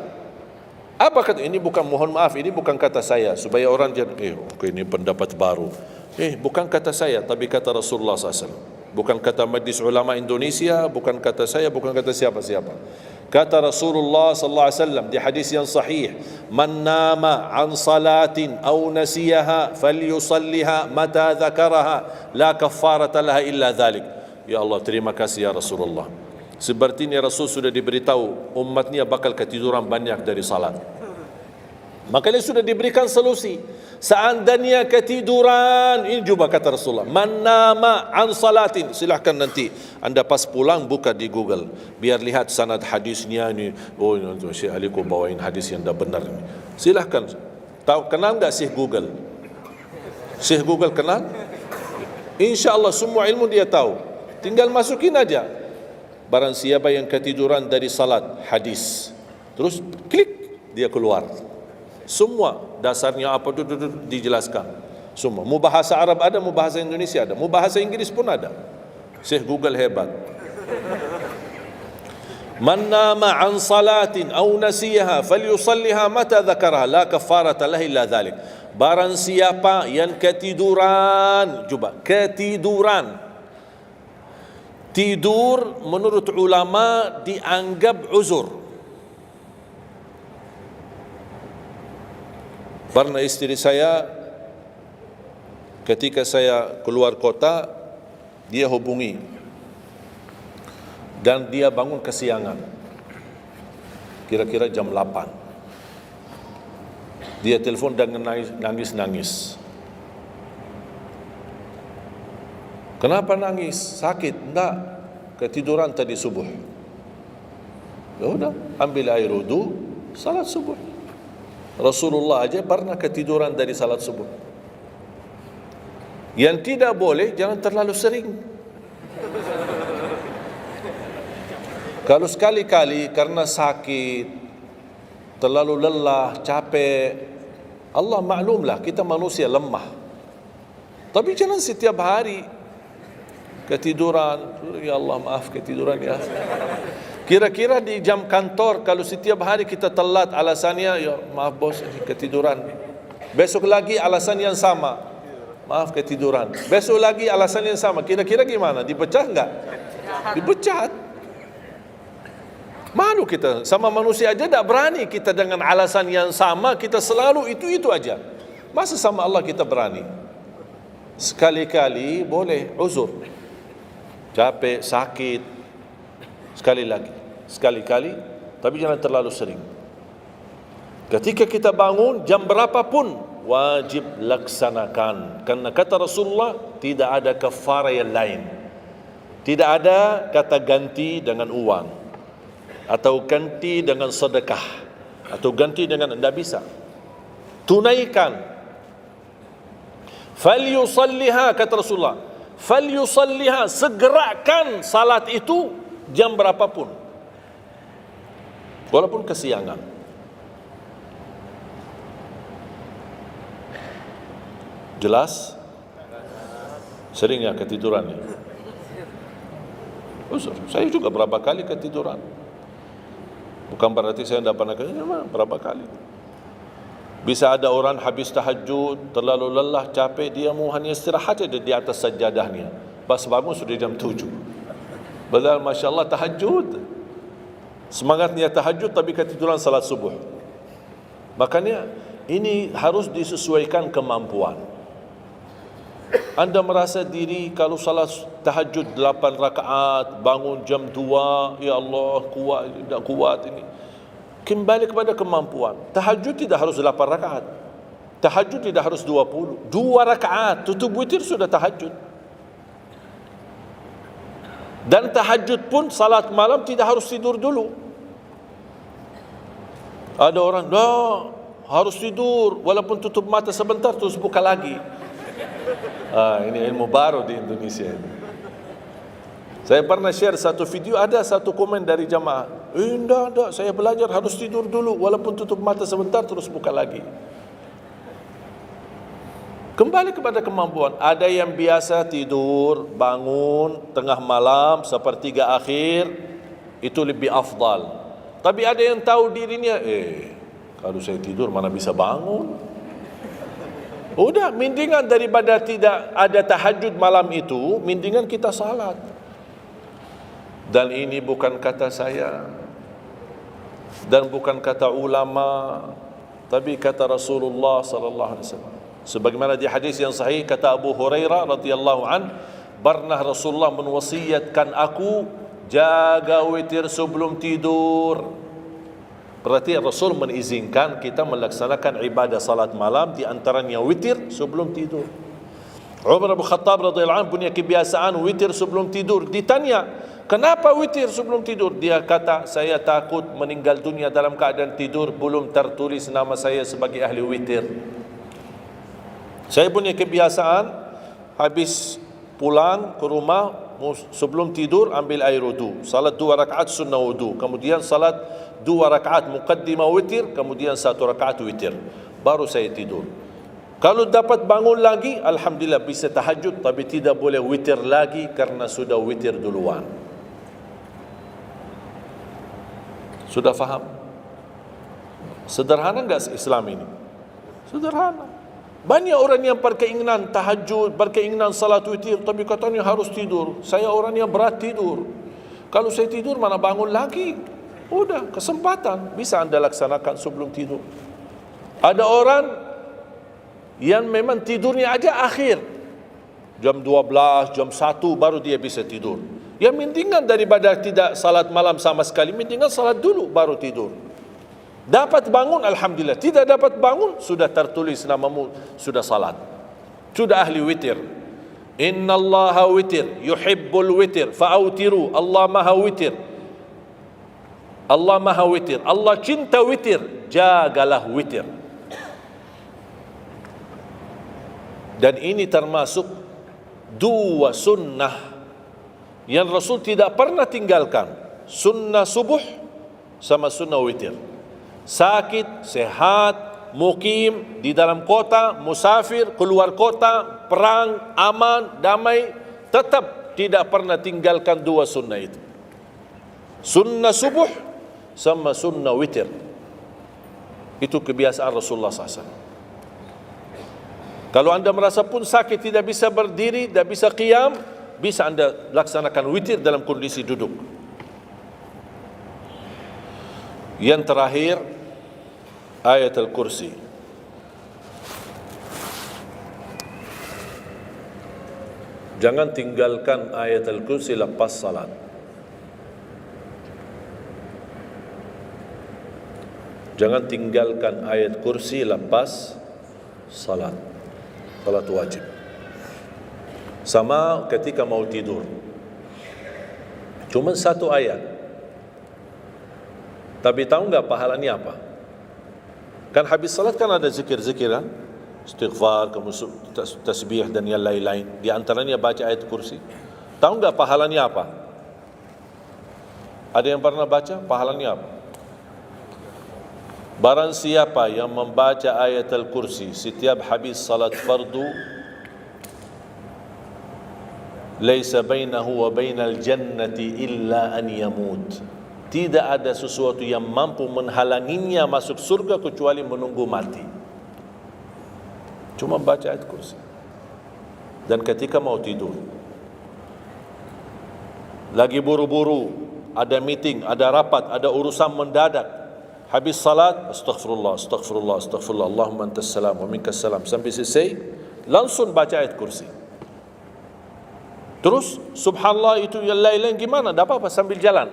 Apa kata? Ini bukan, mohon maaf, ini bukan kata saya. Supaya orang jangan, ini pendapat baru. Bukan kata saya, tapi kata Rasulullah SAW. Bukan kata Majlis Ulama Indonesia, bukan kata saya, bukan kata siapa-siapa. Kata Rasulullah sallallahu alaihi wasallam di hadis yang sahih, "Man nama an salatin aw nasiyaha falyusalliha mata dzakaraha, la kaffarata laha illa dzalik." Ya Allah, terima kasih ya Rasulullah. Sepertinya Rasul sudah diberitahu umatnya bakal ketiduran banyak dari salat. Makanya sudah diberikan solusi. Seandainya ketiduran, ini juga kata Rasulullah, man nama an salatin, silahkan nanti anda pas pulang buka di Google, biar lihat sanad hadisnya ini. Oh, Syekh Ali kau bawain hadis yang dah benar ini. Silahkan. Tahu, kenal enggak Syekh Google? Syekh Google kenal? InsyaAllah semua ilmu dia tahu. Tinggal masukin aja. Barang siapa yang ketiduran dari salat, hadis. Terus klik, dia keluar. Semua dasarnya apa itu dijelaskan. Semua. Mau bahasa Arab ada, mau bahasa Indonesia ada, mau bahasa Inggris pun ada. Syekh Google hebat. Man nama an salatin aw nasiyaha falyusalliha mata dzakaraha, la kafarata lahu illa dzalik. Barang siapa yang ketiduran, coba ketiduran. Tidur menurut ulama dianggap uzur. Pernah istri saya ketika saya keluar kota, dia hubungi dan dia bangun kesiangan, kira-kira jam 8. Dia telefon dengan nangis. Kenapa nangis? Sakit? Enggak, ketiduran tadi subuh. Ya udah, ambil air wudu, salat subuh. Rasulullah aja pernah ketiduran dari salat subuh. Yang tidak boleh, jangan terlalu sering. Kalau sekali-kali karena sakit, terlalu lelah, capek, Allah maklumlah, kita manusia lemah. Tapi jangan setiap hari ketiduran. Ya Allah, maaf ketiduran ya. Kira-kira di jam kantor, kalau setiap hari kita telat, alasannya, ya maaf bos, ketiduran. Besok lagi alasan yang sama, maaf ketiduran. Besok lagi alasan yang sama. Kira-kira gimana? Dipecat enggak? Dipecat. Malu kita, sama manusia aja tak berani kita dengan alasan yang sama, kita selalu itu aja. Masa sama Allah kita berani? Sekali-kali boleh uzur, capek, sakit, sekali-kali, tapi jangan terlalu sering. Ketika kita bangun jam berapapun wajib laksanakan, karena kata Rasulullah tidak ada kafara yang lain. Tidak ada kata ganti dengan uang atau ganti dengan sedekah atau ganti dengan, tidak bisa. Tunaikan. Falyusalliha, kata Rasulullah, falyusalliha, segerakan salat itu jam berapapun, walaupun kesiangan. Jelas? Sering ya ketiduran ya? Saya juga berapa kali ketiduran. Bukan berarti saya tidak pernah ketiduran, berapa kali. Bisa ada orang habis tahajud, terlalu lelah, capek, dia mau hanya istirahat saja di atas sajadahnya. Pas bangun sudah jam 7. Padahal Masya Allah tahajud, semangatnya tahajud tapi ketiduran salat subuh. Makanya ini harus disesuaikan kemampuan. Anda merasa diri kalau salat tahajud 8 rakaat, bangun jam 2, ya Allah kuat, tidak kuat ini. Kembali kepada kemampuan. Tahajud tidak harus 8 rakaat. Tahajud tidak harus 20. 2 rakaat tutup witir sudah tahajud. Dan tahajud pun salat malam tidak harus tidur dulu. Ada orang, harus tidur walaupun tutup mata sebentar terus buka lagi. Ini ilmu baru di Indonesia ini. Saya pernah share satu video, ada satu komen dari jamaah, enggak, saya belajar harus tidur dulu walaupun tutup mata sebentar terus buka lagi. Kembali kepada kemampuan. Ada yang biasa tidur, bangun tengah malam, sepertiga akhir, itu lebih afdal. Tapi ada yang tahu dirinya, kalau saya tidur mana bisa bangun. Udah, mendingan daripada tidak ada tahajud malam itu, mendingan kita salat. Dan ini bukan kata saya, dan bukan kata ulama, tapi kata Rasulullah sallallahu alaihi wasallam. Sebagaimana di hadis yang sahih kata Abu Hurairah radhiyallahu an, pernah Rasulullah menwasiatkan aku jaga witir sebelum tidur. Berarti Rasul mengizinkan kita melaksanakan ibadah salat malam, di antaranya witir sebelum tidur. Umar bin Khattab radhiyallahu anhu punya kebiasaan witir sebelum tidur. Ditanya, kenapa witir sebelum tidur? Dia kata, saya takut meninggal dunia dalam keadaan tidur, belum tertulis nama saya sebagai ahli witir. Saya punya kebiasaan, habis pulang ke rumah, sebelum tidur ambil air wudu, salat 2 rakaat sunnah wudu, kemudian salat 2 rakaat muqaddimah witir, kemudian 1 rakaat witir, baru saya tidur. Kalau dapat bangun lagi, alhamdulillah bisa tahajud, tapi tidak boleh witir lagi karena sudah witir duluan. Sudah faham? Sederhana enggak Islam ini? Sederhana. Banyak orang yang berkeinginan tahajud, berkeinginan salat witir, tapi katanya harus tidur. Saya orang yang berat tidur. Kalau saya tidur mana bangun lagi? Udah, kesempatan bisa anda laksanakan sebelum tidur. Ada orang yang memang tidurnya aja akhir, jam 12, jam 1 baru dia bisa tidur. Ya mendingan daripada tidak salat malam sama sekali, mendingan salat dulu baru tidur. Dapat bangun, alhamdulillah. Tidak dapat bangun, sudah tertulis namamu, sudah salat, sudah ahli witir. Inna Allaha witir, yuhibbul witir, fa'autiru. Allah maha witir, Allah maha witir, Allah cinta witir, jagalah witir. Dan ini termasuk 2 sunnah yang Rasul tidak pernah tinggalkan, sunnah subuh sama sunnah witir. Sakit, sehat, mukim, di dalam kota, musafir, keluar kota, perang, aman, damai, tetap tidak pernah tinggalkan 2 sunnah itu. Sunnah subuh sama sunnah witir. Itu kebiasaan Rasulullah SAW. Kalau anda merasa pun sakit, tidak bisa berdiri, tidak bisa qiyam, bisa anda laksanakan witir dalam kondisi duduk. Yang terakhir, ayat Al-Kursi. Jangan tinggalkan ayat Al-Kursi lepas salat. Jangan tinggalkan ayat kursi lepas salat. Salat wajib. Sama ketika mau tidur. Cuma 1 ayat. Tapi tahu enggak pahalanya apa? Kan habis salat kan ada zikir-zikir kan? Istighfar, tasbih dan yang lain-lain. Di antaranya baca ayat kursi. Tahu enggak pahalanya apa? Ada yang pernah baca pahalanya apa? Barang siapa yang membaca ayat Al-Kursi setiap habis salat fardu, laisa bainahu wa bainal jannati illa an yamut. Tidak ada sesuatu yang mampu menghalanginya masuk surga kecuali menunggu mati. Cuma baca ayat kursi. Dan ketika mau tidur, lagi buru-buru, ada meeting, ada rapat, ada urusan mendadak, habis salat, astaghfirullah, astaghfirullah, astaghfirullah, Allahumma antas salam wa minkas salam, sampai selesai, langsung baca ayat kursi. Terus subhanallah itu yang lain-lain gimana? Tak apa-apa, sambil jalan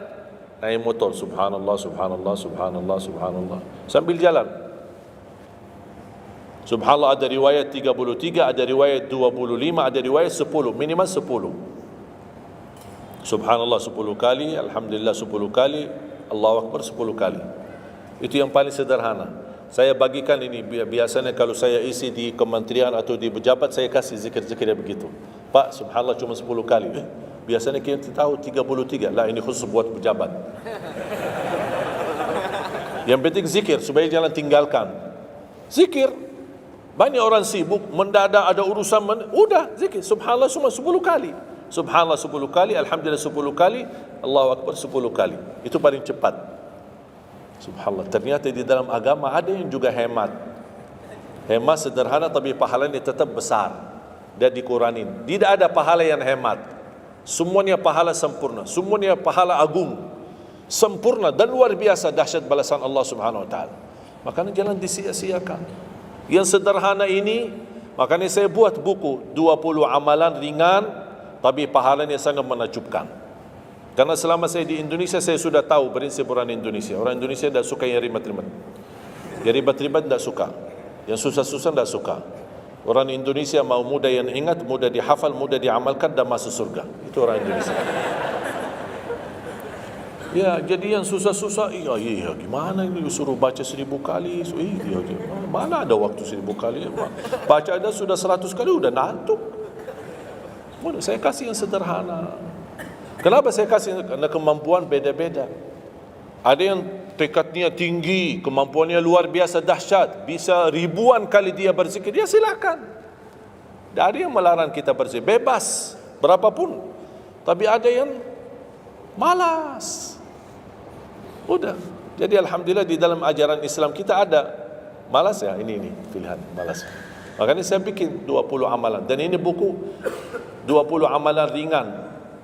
naik motor, subhanallah, subhanallah, subhanallah, subhanallah, sambil jalan. Subhanallah, ada riwayat 33, ada riwayat 25, ada riwayat 10, minimal 10. Subhanallah 10 kali, Alhamdulillah 10 kali, Allahu Akbar 10 kali. Itu yang paling sederhana. Saya bagikan ini, biasanya kalau saya isi di kementerian atau di pejabat, saya kasih zikir-zikir begitu. Pak, Subhanallah cuma 10 kali. Biasanya kita tahu 33. Lah, ini khusus buat pejabat. Yang penting zikir, supaya jangan tinggalkan. Zikir. Banyak orang sibuk, mendadak ada urusan, udah zikir. Subhanallah cuma 10 kali. Subhanallah 10 kali, Alhamdulillah 10 kali, Allahu Akbar 10 kali. Itu paling cepat. Subhanallah. Ternyata di dalam agama ada yang juga hemat. Hemat sederhana tapi pahalanya tetap besar. Dan dikuranin. Tidak ada pahala yang hemat. Semuanya pahala sempurna. Semuanya pahala agung. Sempurna dan luar biasa dahsyat balasan Allah Subhanahu Wa Taala. Makanya jangan disia-siakan. Yang sederhana ini, makanya saya buat buku 20 amalan ringan tapi pahalanya sangat menakjubkan. Karena selama saya di Indonesia, saya sudah tahu prinsip orang Indonesia. Orang Indonesia tidak suka yang ribet-ribet. Yang ribet-ribet tidak suka. Yang susah-susah tidak suka. Orang Indonesia mau mudah yang ingat, mudah dihafal, mudah diamalkan dan masuk surga. Itu orang Indonesia. Ya, jadi yang susah-susah, iya, gimana ini suruh baca 1000 kali? Iya, mana ada waktu 1000 kali? Baca ada sudah 100 kali, udah ngantuk. Saya kasih yang sederhana. Kenapa saya kasih? Karena kemampuan beda-beda. Ada yang tekadnya tinggi, kemampuannya luar biasa dahsyat, bisa ribuan kali dia berzikir, ya silakan. Tidak ada yang melarang kita berzikir, bebas, berapapun. Tapi ada yang malas. Udah. Jadi alhamdulillah di dalam ajaran Islam kita ada malas ya, ini pilihan malas. Makanya saya bikin 20 amalan dan ini buku 20 amalan ringan.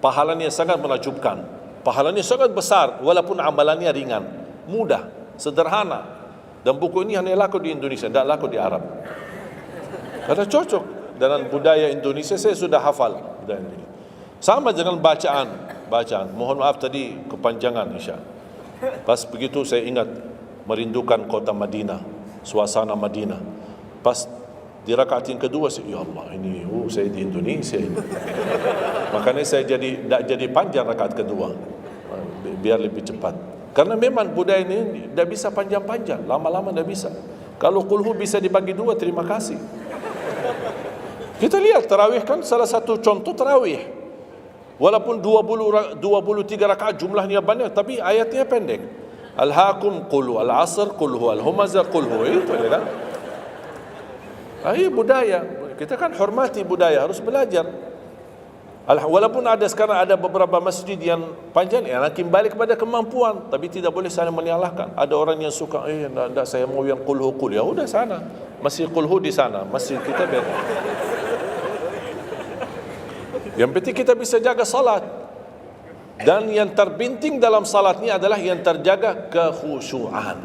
Pahalanya sangat menakjubkan. Pahalanya sangat besar walaupun amalannya ringan, mudah, sederhana. Dan buku ini hanya laku di Indonesia, tidak laku di Arab. Karena cocok dengan budaya Indonesia, saya sudah hafal budaya ini. Sama dengan bacaan. Mohon maaf tadi kepanjangan insya. Pas begitu saya ingat merindukan kota Madinah, suasana Madinah. Pas di rakaat yang kedua saya, ya Allah ini saya di Indonesia ini. Makanya saya tidak jadi panjang rakaat kedua, biar lebih cepat. Karena memang budaya ini tidak bisa panjang-panjang, lama-lama tidak bisa. Kalau kulhu bisa dibagi dua, terima kasih. Kita lihat tarawih kan salah satu contoh tarawih. Walaupun 23 rakaat jumlahnya banyak, tapi ayatnya pendek. Al-hakum qulhu, al-asr qulhu, al-humazah qulhu. Itu ya kan? Ini budaya. Kita kan hormati budaya, harus belajar. Walaupun ada sekarang ada beberapa masjid yang panjang, ya kembali kepada kemampuan, tapi tidak boleh saling menyalahkan. Ada orang yang suka, enggak saya mau yang qulhu qul. Ya udah sana. Masih qulhu di sana, masjid kita beda. Yang penting kita bisa jaga salat. Dan yang terpenting dalam salat ini adalah yang terjaga kekhusyuan.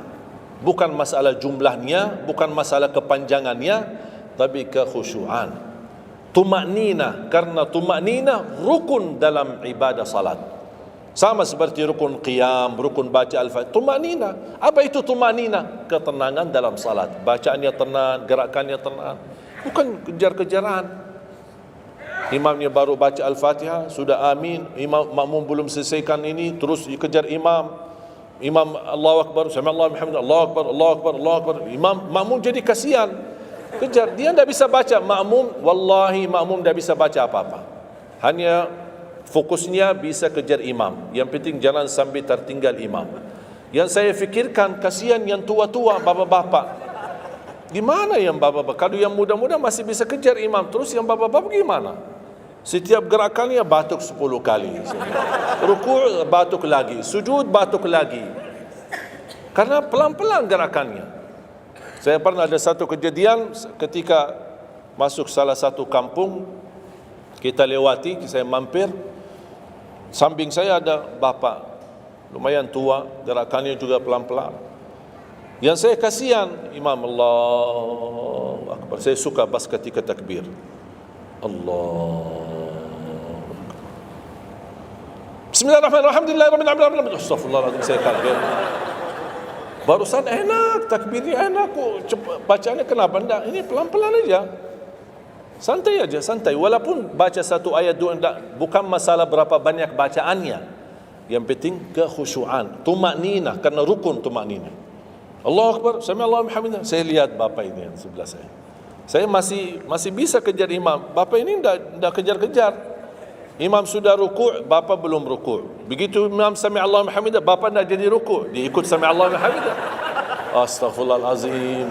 Bukan masalah jumlahnya, bukan masalah kepanjangannya, tapi kekhusyuan. Tumaknina, karena tumaknina rukun dalam ibadah salat. Sama seperti rukun qiyam, rukun baca al-fatihah. Tumaknina. Apa itu tumaknina? Ketenangan dalam salat. Bacaannya tenang, gerakannya tenang. Bukan kejar-kejaran. Imamnya baru baca Al-Fatihah, sudah amin, imam makmum belum selesaikan ini, terus dikejar imam. Imam Allahu Akbar, sami Allahu hamd, Allahu Akbar, Allahu Akbar, Allahu Akbar. Imam makmum jadi kasihan. Kejar, dia tidak bisa baca. Makmum, wallahi makmum tidak bisa baca apa-apa. Hanya fokusnya bisa kejar imam. Yang penting jangan sampai tertinggal imam. Yang saya fikirkan kasihan yang tua-tua, bapak-bapak. Gimana yang bapak-bapak? Kalau yang muda-muda masih bisa kejar imam, terus yang bapak-bapak gimana? Setiap gerakannya batuk 10 kali. Rukuk batuk lagi, sujud batuk lagi. Karena pelan-pelan gerakannya. Saya pernah ada satu kejadian ketika masuk salah satu kampung, kita lewati, saya mampir. Samping saya ada bapak, lumayan tua, gerakannya juga pelan-pelan. Yang saya kasihan, Imam Allahu Akbar. Saya suka pas ketika takbir. Allah. Bismillahirrahmanirrahim. Alhamdulillahirabbil alamin. Astagfirullahaladzim, saya kaget. Barusan enak takbirnya enak kok, bacaannya kenapa enggak? Ini pelan-pelan aja. Santai aja, santai. Walaupun baca satu ayat dua enggak, bukan masalah berapa banyak bacaannya. Yang penting kekhusyuan, tumakninah, karena rukun tumakninah. Allahu Akbar, sami Allahu hamdah. Saya lihat bapak ini yang sebelah saya. Saya masih bisa kejar imam. Bapak ini enggak kejar-kejar. Imam sudah rukuk, bapa belum rukuk. Begitu imam sami Allahu hamidah, bapa nak jadi rukuk, dia ikut sami Allahu hamidah. Astaghfirullahalazim.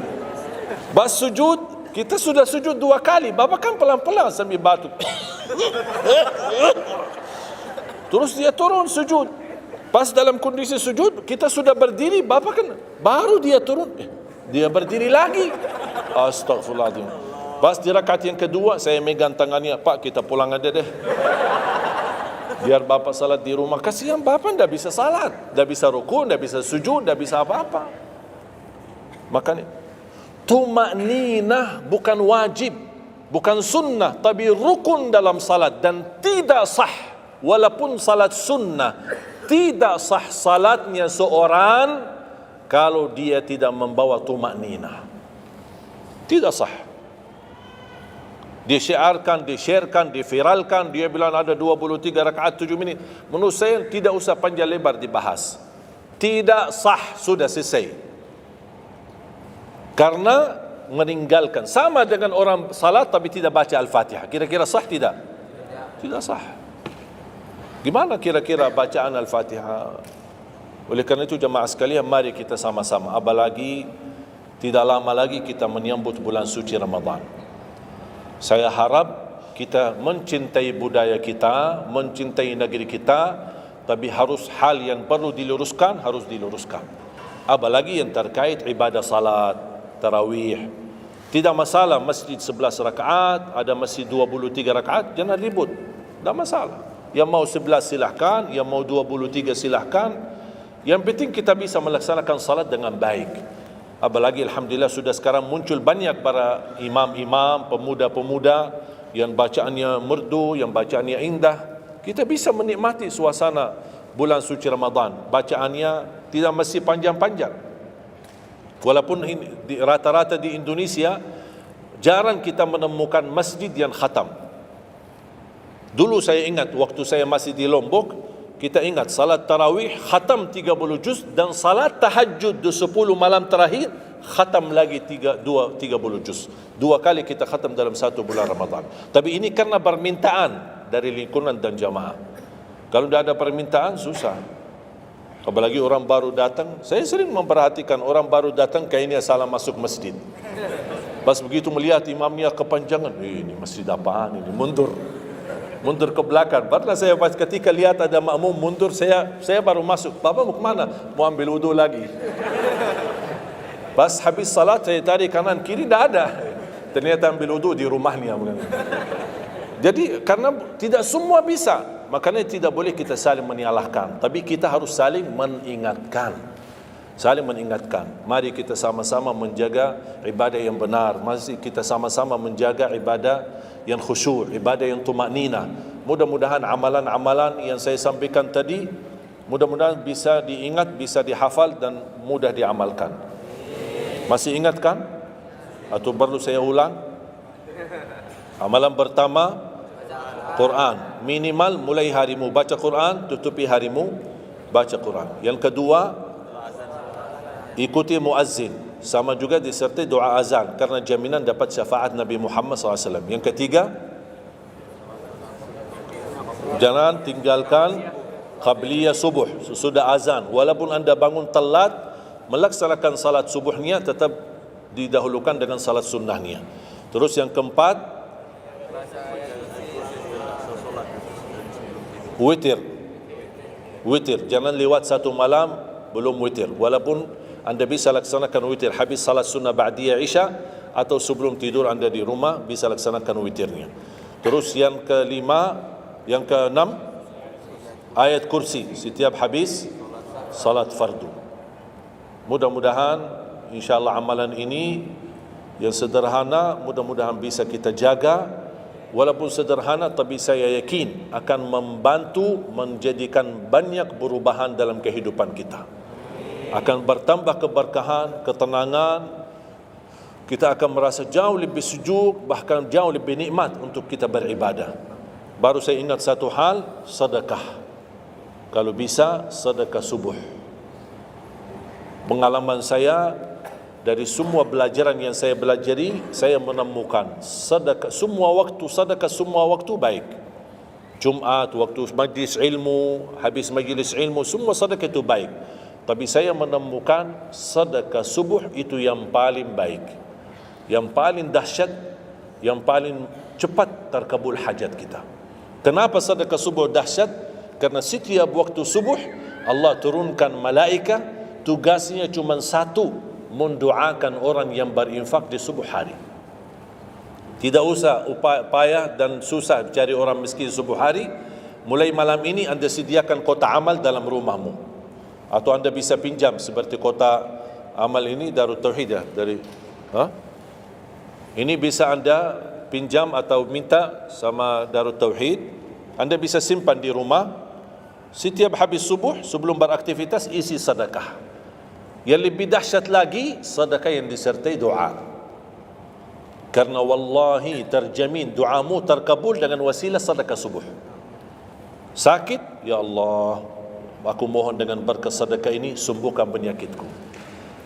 Bas sujud, kita sudah sujud 2 kali, bapa kan pelan-pelan sambil batuk. Terus dia turun sujud. Pas dalam kondisi sujud, kita sudah berdiri, bapa kan baru dia turun, dia berdiri lagi. Astaghfirullahalazim. Pas di rakaat yang kedua, saya megang tangannya, Pak, kita pulang aja deh. Biar bapak salat di rumah. Kasihan bapak tidak bisa salat, tidak bisa rukun, tidak bisa sujud, tidak bisa apa-apa. Makanya tumakninah bukan wajib, bukan sunnah, tapi rukun dalam salat, dan tidak sah walaupun salat sunnah. Tidak sah salatnya seorang kalau dia tidak membawa tumakninah. Tidak sah. Disyiarkan, di-sharekan, diviralkan, dia bilang ada 23 rakaat 7 minit. Menurut saya tidak usah panjang lebar dibahas. Tidak sah, sudah selesai. Karena meninggalkan, sama dengan orang salat tapi tidak baca Al-Fatihah. Kira-kira sah tidak? Tidak sah. Gimana kira-kira bacaan Al-Fatihah? Oleh kerana itu jemaah sekalian, mari kita sama-sama. Apalagi tidak lama lagi kita menyambut bulan suci Ramadan. Saya harap kita mencintai budaya kita, mencintai negeri kita, tapi harus hal yang perlu diluruskan, harus diluruskan. Apalagi yang terkait ibadah salat, tarawih. Tidak masalah masjid 11 rakaat, ada masjid 23 rakaat, jangan ribut. Tidak masalah. Yang mau 11 silahkan, yang mau 23 silahkan. Yang penting kita bisa melaksanakan salat dengan baik. Apalagi alhamdulillah sudah sekarang muncul banyak para imam-imam, pemuda-pemuda yang bacaannya merdu, yang bacaannya indah. Kita bisa menikmati suasana bulan suci Ramadan. Bacaannya tidak mesti panjang-panjang. Walaupun rata-rata di Indonesia jarang kita menemukan masjid yang khatam. Dulu saya ingat waktu saya masih di Lombok, kita ingat salat tarawih khatam 30 juz, dan salat tahajud di 10 malam terakhir khatam lagi 30 juz. 2 kali kita khatam dalam 1 bulan Ramadan. Tapi ini karena permintaan dari lingkungan dan jamaah. Kalau tidak ada permintaan susah. Apalagi orang baru datang. Saya sering memperhatikan orang baru datang kayaknya salah masuk masjid. Pas begitu melihat imamnya kepanjangan, ini masjid apaan ini, mundur ke belakang. Padahal saya pas ketika lihat ada makmum mundur, saya baru masuk. Bapak mau kemana? Mau ambil wudu lagi. Pas habis salat saya tarik kanan kiri, tidak ada. Ternyata ambil wudu di rumahnya. Jadi karena tidak semua bisa, makanya tidak boleh kita saling menyalahkan, tapi kita harus saling mengingatkan. Saling mengingatkan. Mari kita sama-sama menjaga ibadah yang benar. Mari kita sama-sama menjaga ibadah yang khusyuk, ibadah yang tumakninah. Mudah-mudahan amalan-amalan yang saya sampaikan tadi, mudah-mudahan bisa diingat, bisa dihafal dan mudah diamalkan. Masih ingat kan? Atau perlu saya ulang? Amalan pertama, Quran. Minimal mulai harimu baca Quran, tutupi harimu baca Quran. Yang kedua, ikuti muazzin. Sama juga disertai doa azan, karena jaminan dapat syafaat Nabi Muhammad SAW. Yang ketiga, jangan tinggalkan qabliyah subuh sesudah azan. Walaupun anda bangun telat, melaksanakan salat subuhnya tetap didahulukan dengan salat sunnahnya. Terus yang keempat, witir. Jangan lewat satu malam belum witir. Walaupun anda bisa laksanakan witir habis salat sunnah ba'diyah isya, atau sebelum tidur anda di rumah bisa laksanakan witirnya. Terus yang keenam, ayat kursi setiap habis salat fardu. Mudah-mudahan insyaAllah amalan ini yang sederhana mudah-mudahan bisa kita jaga. Walaupun sederhana, tapi saya yakin akan membantu menjadikan banyak perubahan dalam kehidupan kita. akan bertambah keberkahan, ketenangan. Kita akan merasa jauh lebih sejuk, bahkan jauh lebih nikmat untuk kita beribadah. Baru saya ingat satu hal, sedekah. Kalau bisa, sedekah subuh. Pengalaman saya, dari semua pelajaran yang saya pelajari, saya menemukan sedekah semua waktu baik. Jumaat, waktu majlis ilmu, habis majlis ilmu, semua sedekah itu baik. Tapi saya menemukan sedekah subuh itu yang paling baik, yang paling dahsyat, yang paling cepat terkabul hajat kita. Kenapa sedekah subuh dahsyat? Karena setiap waktu subuh Allah turunkan malaikat, tugasnya cuma satu, mendoakan orang yang berinfak di subuh hari. Tidak usah payah dan susah cari orang miskin subuh hari. Mulai malam ini anda sediakan kota amal dalam rumahmu, atau anda bisa pinjam seperti kota amal ini Darut Tauhid ya, dari ini bisa anda pinjam atau minta sama Darut Tauhid. Anda bisa simpan di rumah. Setiap habis subuh sebelum beraktivitas isi sedekah. Yang lebih dahsyat lagi, sedekah yang disertai doa. Karena wallahi terjamin doamu terkabul dengan wasilah sedekah subuh. Sakit, ya Allah, aku mohon dengan berkat sedekah ini sembuhkan penyakitku.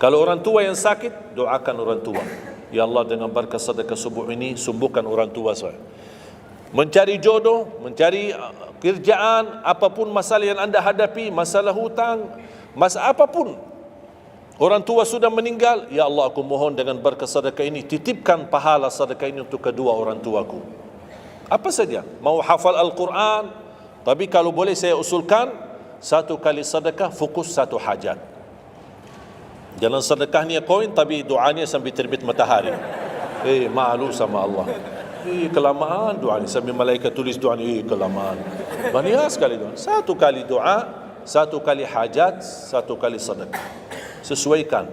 Kalau orang tua yang sakit, doakan orang tua. Ya Allah, dengan berkat sedekah subuh ini sembuhkan orang tua saya. Mencari jodoh, mencari kerjaan, apapun masalah yang anda hadapi, masalah hutang, masalah apapun. Orang tua sudah meninggal, ya Allah, aku mohon dengan berkat sedekah ini titipkan pahala sedekah ini untuk kedua orang tuaku. Apa saja, mau hafal Al-Quran, tapi kalau boleh saya usulkan, satu kali sedekah fokus satu hajat. Jangan sedekahnya koin tapi doanya sampai terbit matahari. Malu sama Allah. Kelamaan doanya, sampai malaikat tulis doanya, kelamaan. Banyak sekali doa. Satu kali doa, satu kali hajat, satu kali sedekah. Sesuaikan.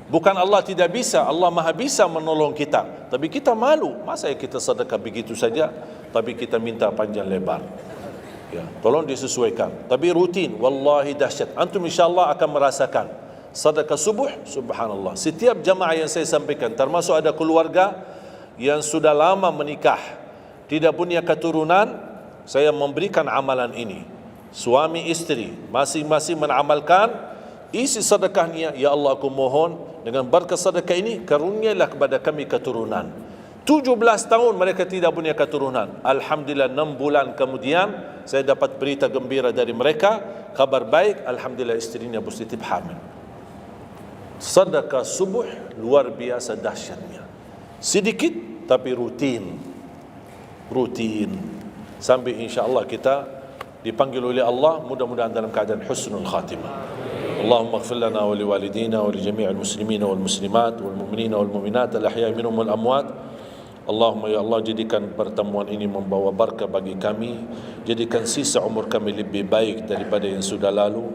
Bukan Allah tidak bisa, Allah maha bisa menolong kita, tapi kita malu. Masa kita sedekah begitu saja, tapi kita minta panjang lebar. Ya, tolong disesuaikan. Tapi rutin, wallahi dahsyat. Antum insyaAllah akan merasakan sedekah subuh, subhanallah. Setiap jamaah yang saya sampaikan, termasuk ada keluarga yang sudah lama menikah, tidak punya keturunan, saya memberikan amalan ini. Suami istri masing-masing mengamalkan. Isi sedekahnya, ya Allah, aku mohon dengan berkat sedekah ini karunialah kepada kami keturunan. 17 tahun mereka tidak punya keturunan. Alhamdulillah 6 bulan kemudian saya dapat berita gembira dari mereka, kabar baik, alhamdulillah istrinya positif hamil. Sedekah subuh luar biasa dahsyatnya. Sedikit tapi rutin. Sampai insya-Allah kita dipanggil oleh Allah, mudah-mudahan dalam keadaan husnul khatimah. اللهم اغفر لنا ولوالدينا ولجميع المسلمين والمسلمات والمؤمنين والمؤمنات الأحياء منهم والأموات. Allahumma ya Allah, jadikan pertemuan ini membawa berkah bagi kami. Jadikan sisa umur kami lebih baik daripada yang sudah lalu.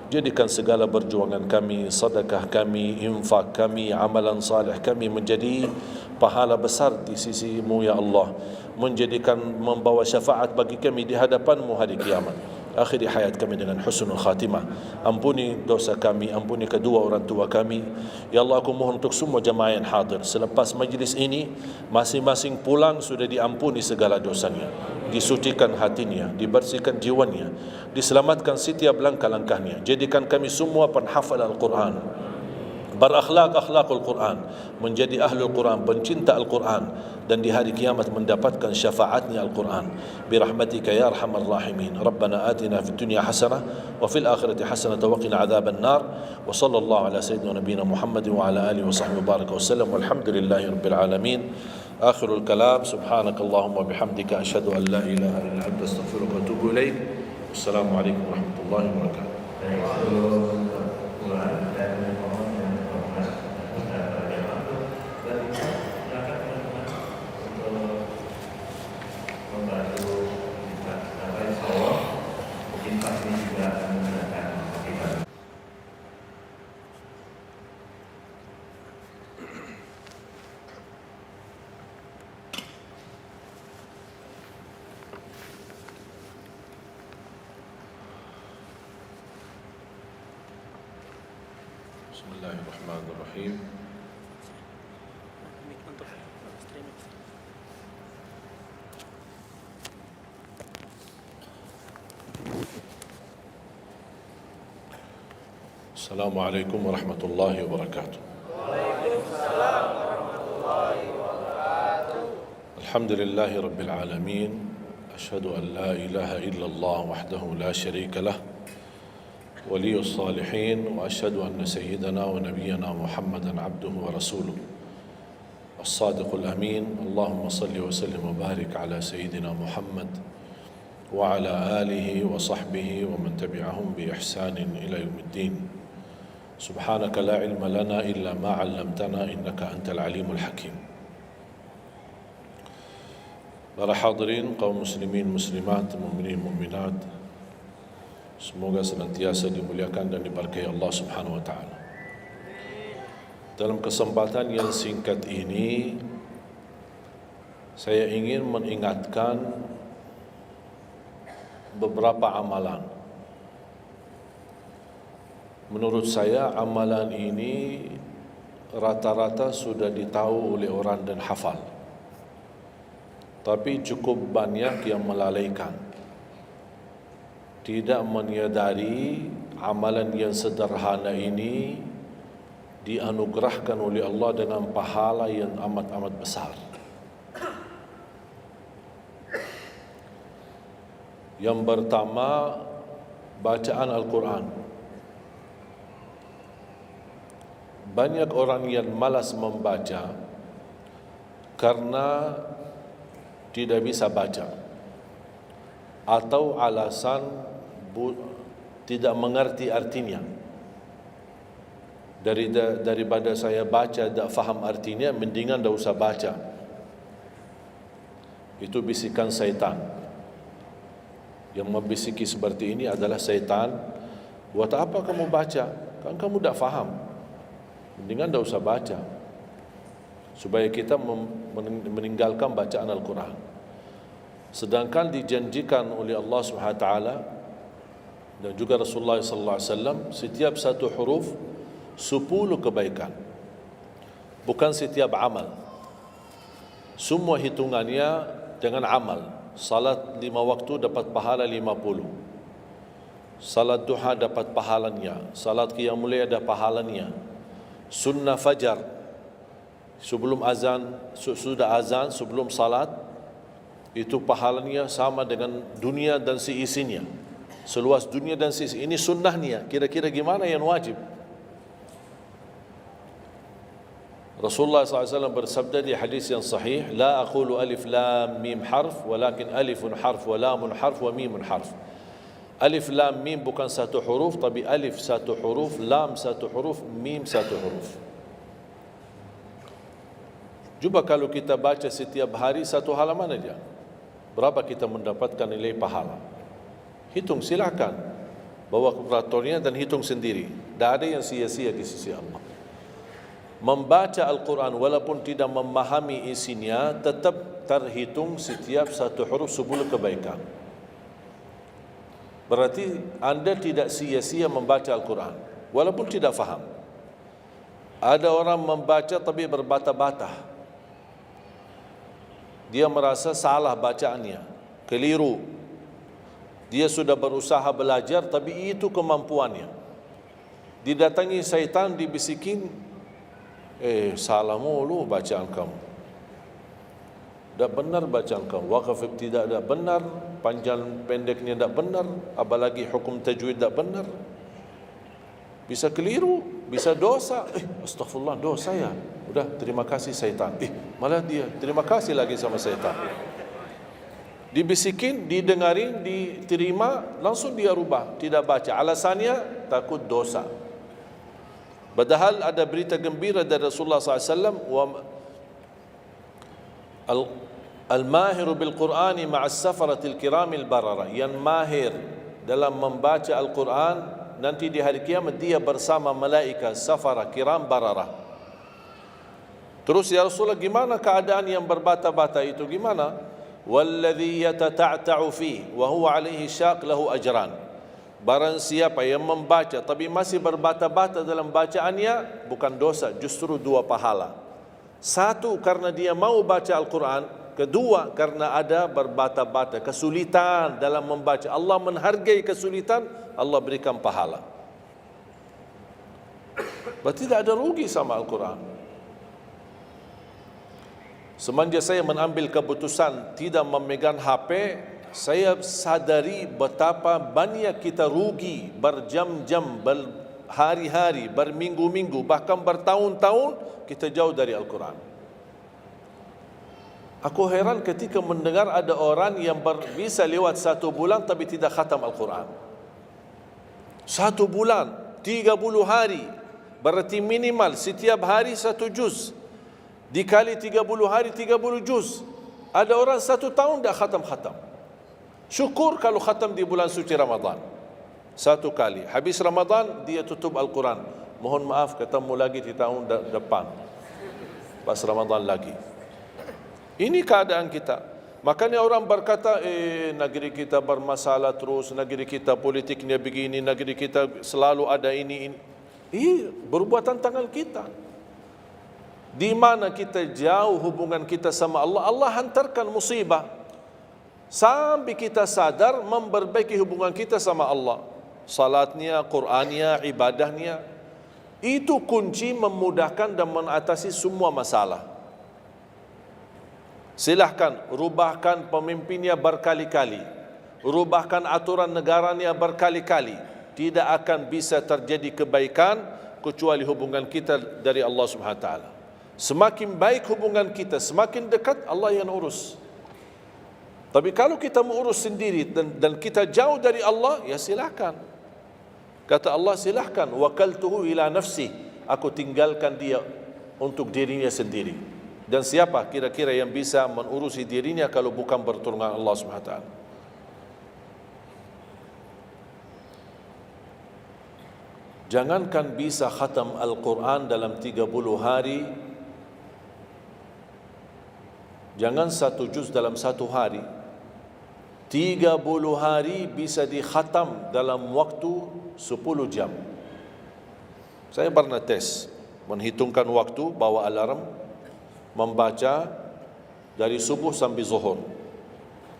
Jadikan segala perjuangan kami, sedekah kami, infak kami, amalan salih kami menjadi pahala besar di sisi-Mu ya Allah. Menjadikan membawa syafaat bagi kami di hadapan-Mu hari kiamat. Akhiri hayat kami dengan husnul khatimah. Ampuni dosa kami, ampuni kedua orang tua kami. Ya Allah, aku mohon untuk semua jemaah yang hadir, selepas majlis ini masing-masing pulang sudah diampuni segala dosanya, disucikan hatinya, dibersihkan jiwanya, diselamatkan setiap langkah-langkahnya. Jadikan kami semua penghafal Al-Quran, berakhlak-akhlakul Quran, menjadi ahlul Quran, pencinta Al-Quran, dan di hari kiamat mendapatkan syafaatnya Al-Quran. Birahmatika ya arhamar rahimin. Rabbana atina fid dunya hasanah wa fil akhirati hasanah wa qina adzaban nar. Wa sallallahu ala sayyidina nabiyina Muhammad wa ala alihi wa sahbihi baraka wasallam. Walhamdulillahi rabbil alamin. Akhirul kalam, subhanakallahumma bihamdika asyhadu an la ilaha illa anta astaghfiruka wa atubu ilaik. Wassalamualaikum warahmatullahi wabarakatuh. Bismillahirrahmanirrahim. Assalamualaikum warahmatullahi wabarakatuh. Waalaikumsalam warahmatullahi wabarakatuh. Alhamdulillahi rabbil alamin. Asyhadu an la ilaha illallah wahdahu la syarika lah. Waliyus salihin wa asyhadu anna sayyidana wa nabiyyana Muhammadan abduhu wa rasuluh. As-sadiqul amin. Allahumma salli wa sallim wa barik ala sayyidina Muhammad wa ala alihi wa sahbihi wa man tabi'ahum bi ihsanin ila yaumiddin. Subhanaka la ilma lana illa ma 'allamtana innaka antal alimul hakim. Para hadirin kaum muslimin muslimat, mukminin mukminat, semoga senantiasa dimuliakan dan diberkahi Allah Subhanahu wa taala. Dalam kesempatan yang singkat ini saya ingin mengingatkan beberapa amalan. Menurut saya amalan ini rata-rata sudah ditahu oleh orang dan hafal. Tapi cukup banyak yang melalaikan. Tidak menyadari amalan yang sederhana ini dianugerahkan oleh Allah dengan pahala yang amat-amat besar. Yang pertama, bacaan Al-Quran. Banyak orang yang malas membaca karena tidak bisa baca atau alasan tidak mengerti artinya. Daripada saya baca tak faham artinya, mendingan tak usah baca. Itu bisikan syaitan. Yang membisiki seperti ini adalah syaitan. Buat apa kamu baca? Kan kamu tak faham. Mendingan tak usah baca. Supaya kita meninggalkan bacaan Al-Quran. Sedangkan dijanjikan oleh Allah SWT dan juga Rasulullah SAW, setiap satu huruf 10 kebaikan. Bukan setiap amal. Semua hitungannya dengan amal. Salat 5 waktu dapat pahala 50. Salat duha dapat pahalanya. Salat qiyamul lail ada pahalanya. Sunnah fajar sebelum azan, sudah azan sebelum salat, itu pahalanya sama dengan dunia dan seisinya. Seluas dunia dan seisinya. Ini sunnahnya. Kira-kira gimana yang wajib? Rasulullah SAW bersabda di hadis yang sahih, la aqulu alif lam mim harf, walakin alifun harf wa lamun harf wa mimun harf. Alif lam mim bukan satu huruf, tapi alif satu huruf, lam satu huruf, mim satu huruf. Cuba kalau kita baca setiap hari satu halaman aja, berapa kita mendapatkan nilai pahala? Hitung, silakan. Bawa kalkulatornya dan hitung sendiri. Tak ada yang sia-sia di sisi Allah. Membaca Al-Quran walaupun tidak memahami isinya, tetap terhitung setiap satu huruf 10 kebaikan. Berarti anda tidak sia-sia membaca Al-Quran walaupun tidak faham. Ada orang membaca tapi berbata-bata. Dia merasa salah bacaannya, keliru. Dia sudah berusaha belajar tapi itu kemampuannya. Didatangi syaitan, dibisikin, salah mulu bacaan kamu. Tak benar bacaan kamu. Waqaf ibtida tak benar, panjang pendeknya tak benar, apalagi hukum tajwid tak benar. Bisa keliru, bisa dosa. Astaghfirullah, dosa ya. Udah, terima kasih syaitan. Malah dia terima kasih lagi sama syaitan. Dibisikin, didengarin, diterima, langsung dia rubah, tidak baca. Alasannya takut dosa. Padahal ada berita gembira dari Rasulullah SAW, al-mahiru bil-Qur'ani ma'as safaratil kiramil barara. Yang mahir dalam membaca Al-Quran, nanti di hari kiamat dia bersama malaikat safara kiram barara. Terus ya Rasulullah, gimana keadaan yang berbata-bata itu? Gimana? Walladhi yatata'ta'u fi wa huwa alaihi syaq lahu ajran. Barang siapa yang membaca tapi masih berbata-bata dalam bacaannya, bukan dosa, justru 2 pahala. 1, karena dia mau baca Al-Quran. 2, karena ada berbata-bata, kesulitan dalam membaca. Allah menghargai kesulitan, Allah berikan pahala. Berarti tidak ada rugi sama Al-Quran. Semenjak saya mengambil keputusan tidak memegang HP, saya sadari betapa banyak kita rugi berjam-jam, berhari-hari, berminggu-minggu, bahkan bertahun-tahun kita jauh dari Al-Quran. Aku heran ketika mendengar ada orang yang bisa lewat 1 bulan tapi tidak khatam Al-Quran. 1 bulan, 30 hari, berarti minimal setiap hari 1 juz. Dikali 30 hari, 30 juz. Ada orang 1 tahun dah khatam-khatam. Syukur kalau khatam di bulan suci Ramadan. 1 kali. Habis Ramadan, dia tutup Al-Quran. Mohon maaf, ketemu lagi di tahun depan. Pas Ramadan lagi. Ini keadaan kita. Makanya orang berkata, negeri kita bermasalah terus, negeri kita politiknya begini, negeri kita selalu ada ini. Perbuatan tangan kita. Di mana kita jauh hubungan kita sama Allah, Allah hantarkan musibah. Sampai kita sadar memperbaiki hubungan kita sama Allah. Salatnya, Qur'annya, ibadahnya. Itu kunci memudahkan dan mengatasi semua masalah. Silahkan rubahkan pemimpinnya berkali-kali. Rubahkan aturan negaranya berkali-kali. Tidak akan bisa terjadi kebaikan kecuali hubungan kita dari Allah SWT. Semakin baik hubungan kita, semakin dekat, Allah yang urus. Tapi kalau kita mengurus sendiri dan kita jauh dari Allah, ya silakan. Kata Allah, silahkan. Wakaltuhu ila nafsi. Aku tinggalkan dia untuk dirinya sendiri. Dan siapa kira-kira yang bisa mengurusi dirinya kalau bukan bertolongan Allah SWT? Jangankan bisa khatam Al-Quran dalam 30 hari, jangan 1 juz dalam 1 hari, 30 hari bisa dikhatam dalam waktu 10 jam. Saya pernah tes, menghitungkan waktu, bawa alarm, membaca dari subuh sampai zuhur.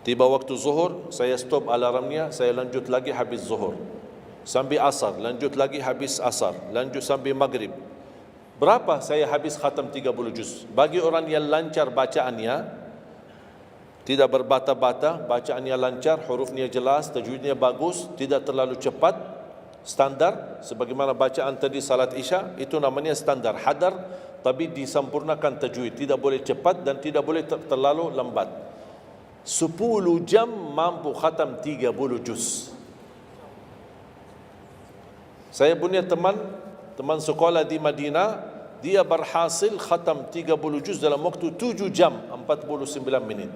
Tiba waktu zuhur, saya stop alarmnya, saya lanjut lagi habis zuhur. Sampai asar, lanjut lagi habis asar, lanjut sampai maghrib. Berapa saya habis khatam 30 juz? Bagi orang yang lancar bacaannya, tidak berbata-bata, bacaannya lancar, hurufnya jelas, tajwidnya bagus, tidak terlalu cepat, standar, sebagaimana bacaan tadi salat Isya, itu namanya standar, hadar, tapi disempurnakan tajwid, tidak boleh cepat dan tidak boleh terlalu lambat. 10 jam mampu khatam 30 juz. Saya punya teman sekolah di Madinah, dia berhasil khatam 30 juz dalam waktu 7 jam 49 menit.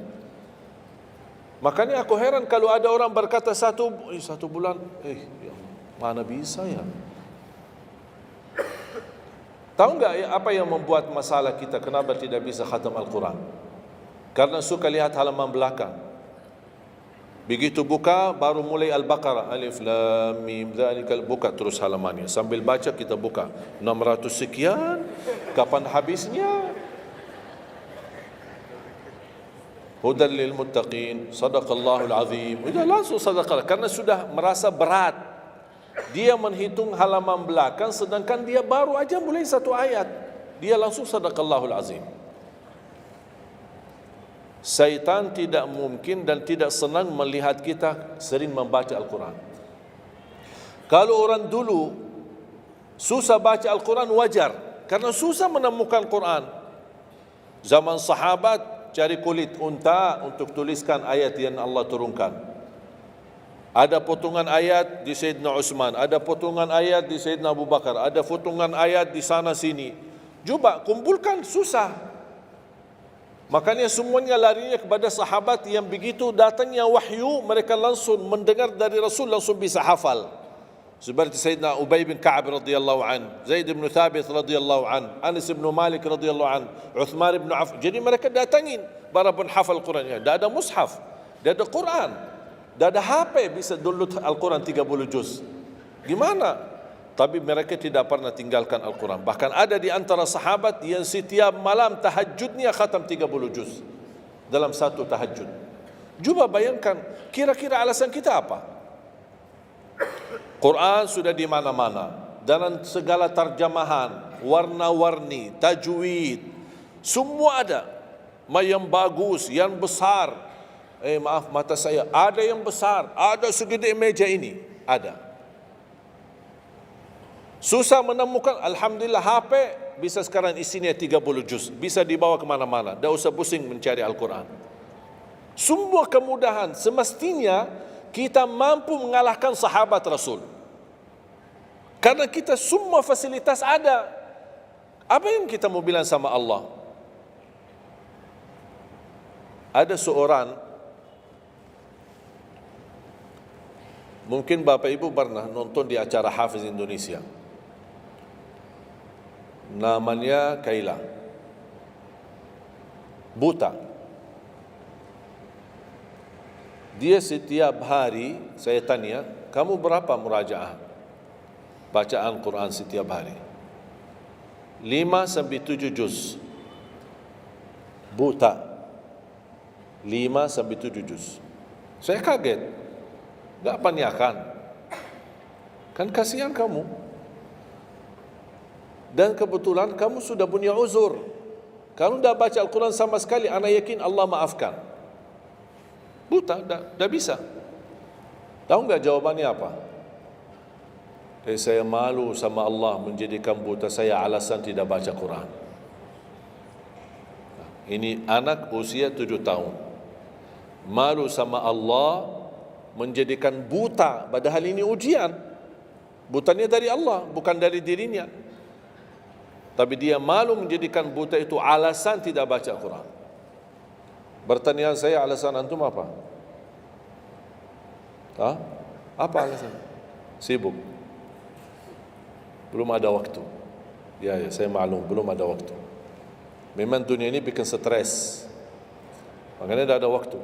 Makanya aku heran kalau ada orang berkata 1 bulan, mana bisa ya? Tahu enggak apa yang membuat masalah kita kenapa tidak bisa khatam Al-Quran? Karena suka lihat halaman belakang. Begitu buka baru mulai Al-Baqarah, Alif Lam Mim Dzalikal, buka terus halamannya. Sambil baca kita buka 600 sekian, kapan habisnya? Hudan lil muttaqin, sadaqallahul azim. Sudah langsung sadaqah karena sudah merasa berat. Dia menghitung halaman belakang sedangkan dia baru aja mulai 1 ayat. Dia langsung sadaqallahul azim. Syaitan tidak mungkin dan tidak senang melihat kita sering membaca Al-Quran. Kalau orang dulu susah baca Al-Quran wajar, karena susah menemukan Quran. Zaman sahabat cari kulit unta untuk tuliskan ayat yang Allah turunkan. Ada potongan ayat di Sayyidina Utsman, ada potongan ayat di Sayyidina Abu Bakar, ada potongan ayat di sana sini. Coba kumpulkan, susah. Makanya semuanya larinya kepada sahabat yang begitu datangnya wahyu, mereka langsung mendengar dari Rasul, langsung bisa hafal. Seperti Sayyidina Ubay bin Ka'ab radhiyallahu an, Zaid bin Thabit radhiyallahu an, Anas bin Malik radhiyallahu an, Uthman bin Affan. Jadi mereka datangin para penghafal Quran. Tidak ada mushaf, tidak ada Quran. Dah ada HP bisa download Al-Quran 30 juz. Gimana? Tapi mereka tidak pernah tinggalkan Al-Quran. Bahkan ada di antara sahabat yang setiap malam tahajudnya khatam 30 juz dalam satu tahajud. Cuba bayangkan, kira-kira alasan kita apa? Quran sudah di mana-mana, dalam segala terjemahan, warna-warni, tajwid, semua ada. Yang bagus, yang besar. Maaf, mata saya ada yang besar, ada segede meja ini, ada. Susah menemukan, alhamdulillah HP bisa sekarang isinya 30 juz, bisa dibawa kemana-mana, tak usah pusing mencari Al-Quran. Semua kemudahan, semestinya kita mampu mengalahkan sahabat Rasul. Karena kita semua fasilitas ada. Apa yang kita mau bilang sama Allah? Ada seorang, mungkin Bapak Ibu pernah nonton di acara Hafiz Indonesia, namanya Kaila, buta. Dia setiap hari, saya tanya, kamu berapa murajaah bacaan Quran setiap hari? 5 sampai 7 juz. Buta, 5 sampai 7 juz. Saya kaget, tak panyakan. Kan kasihan kamu. Dan kebetulan kamu sudah punya uzur. Kamu dah baca Al-Quran sama sekali, ana yakin Allah maafkan. Buta, dah bisa. Tahu enggak jawabannya apa? Saya malu sama Allah menjadikan buta saya alasan tidak baca Quran. Ini anak usia 7 tahun. Malu sama Allah menjadikan buta, padahal ini ujian. Butanya dari Allah, bukan dari dirinya. Tapi dia malu menjadikan buta itu alasan tidak baca Quran. Pertanyaan saya, alasan antum apa? Apa alasan? Sibuk. Belum ada waktu. Ya, saya maklum, belum ada waktu. Memang dunia ini bikin stres. Makanya tidak ada waktu.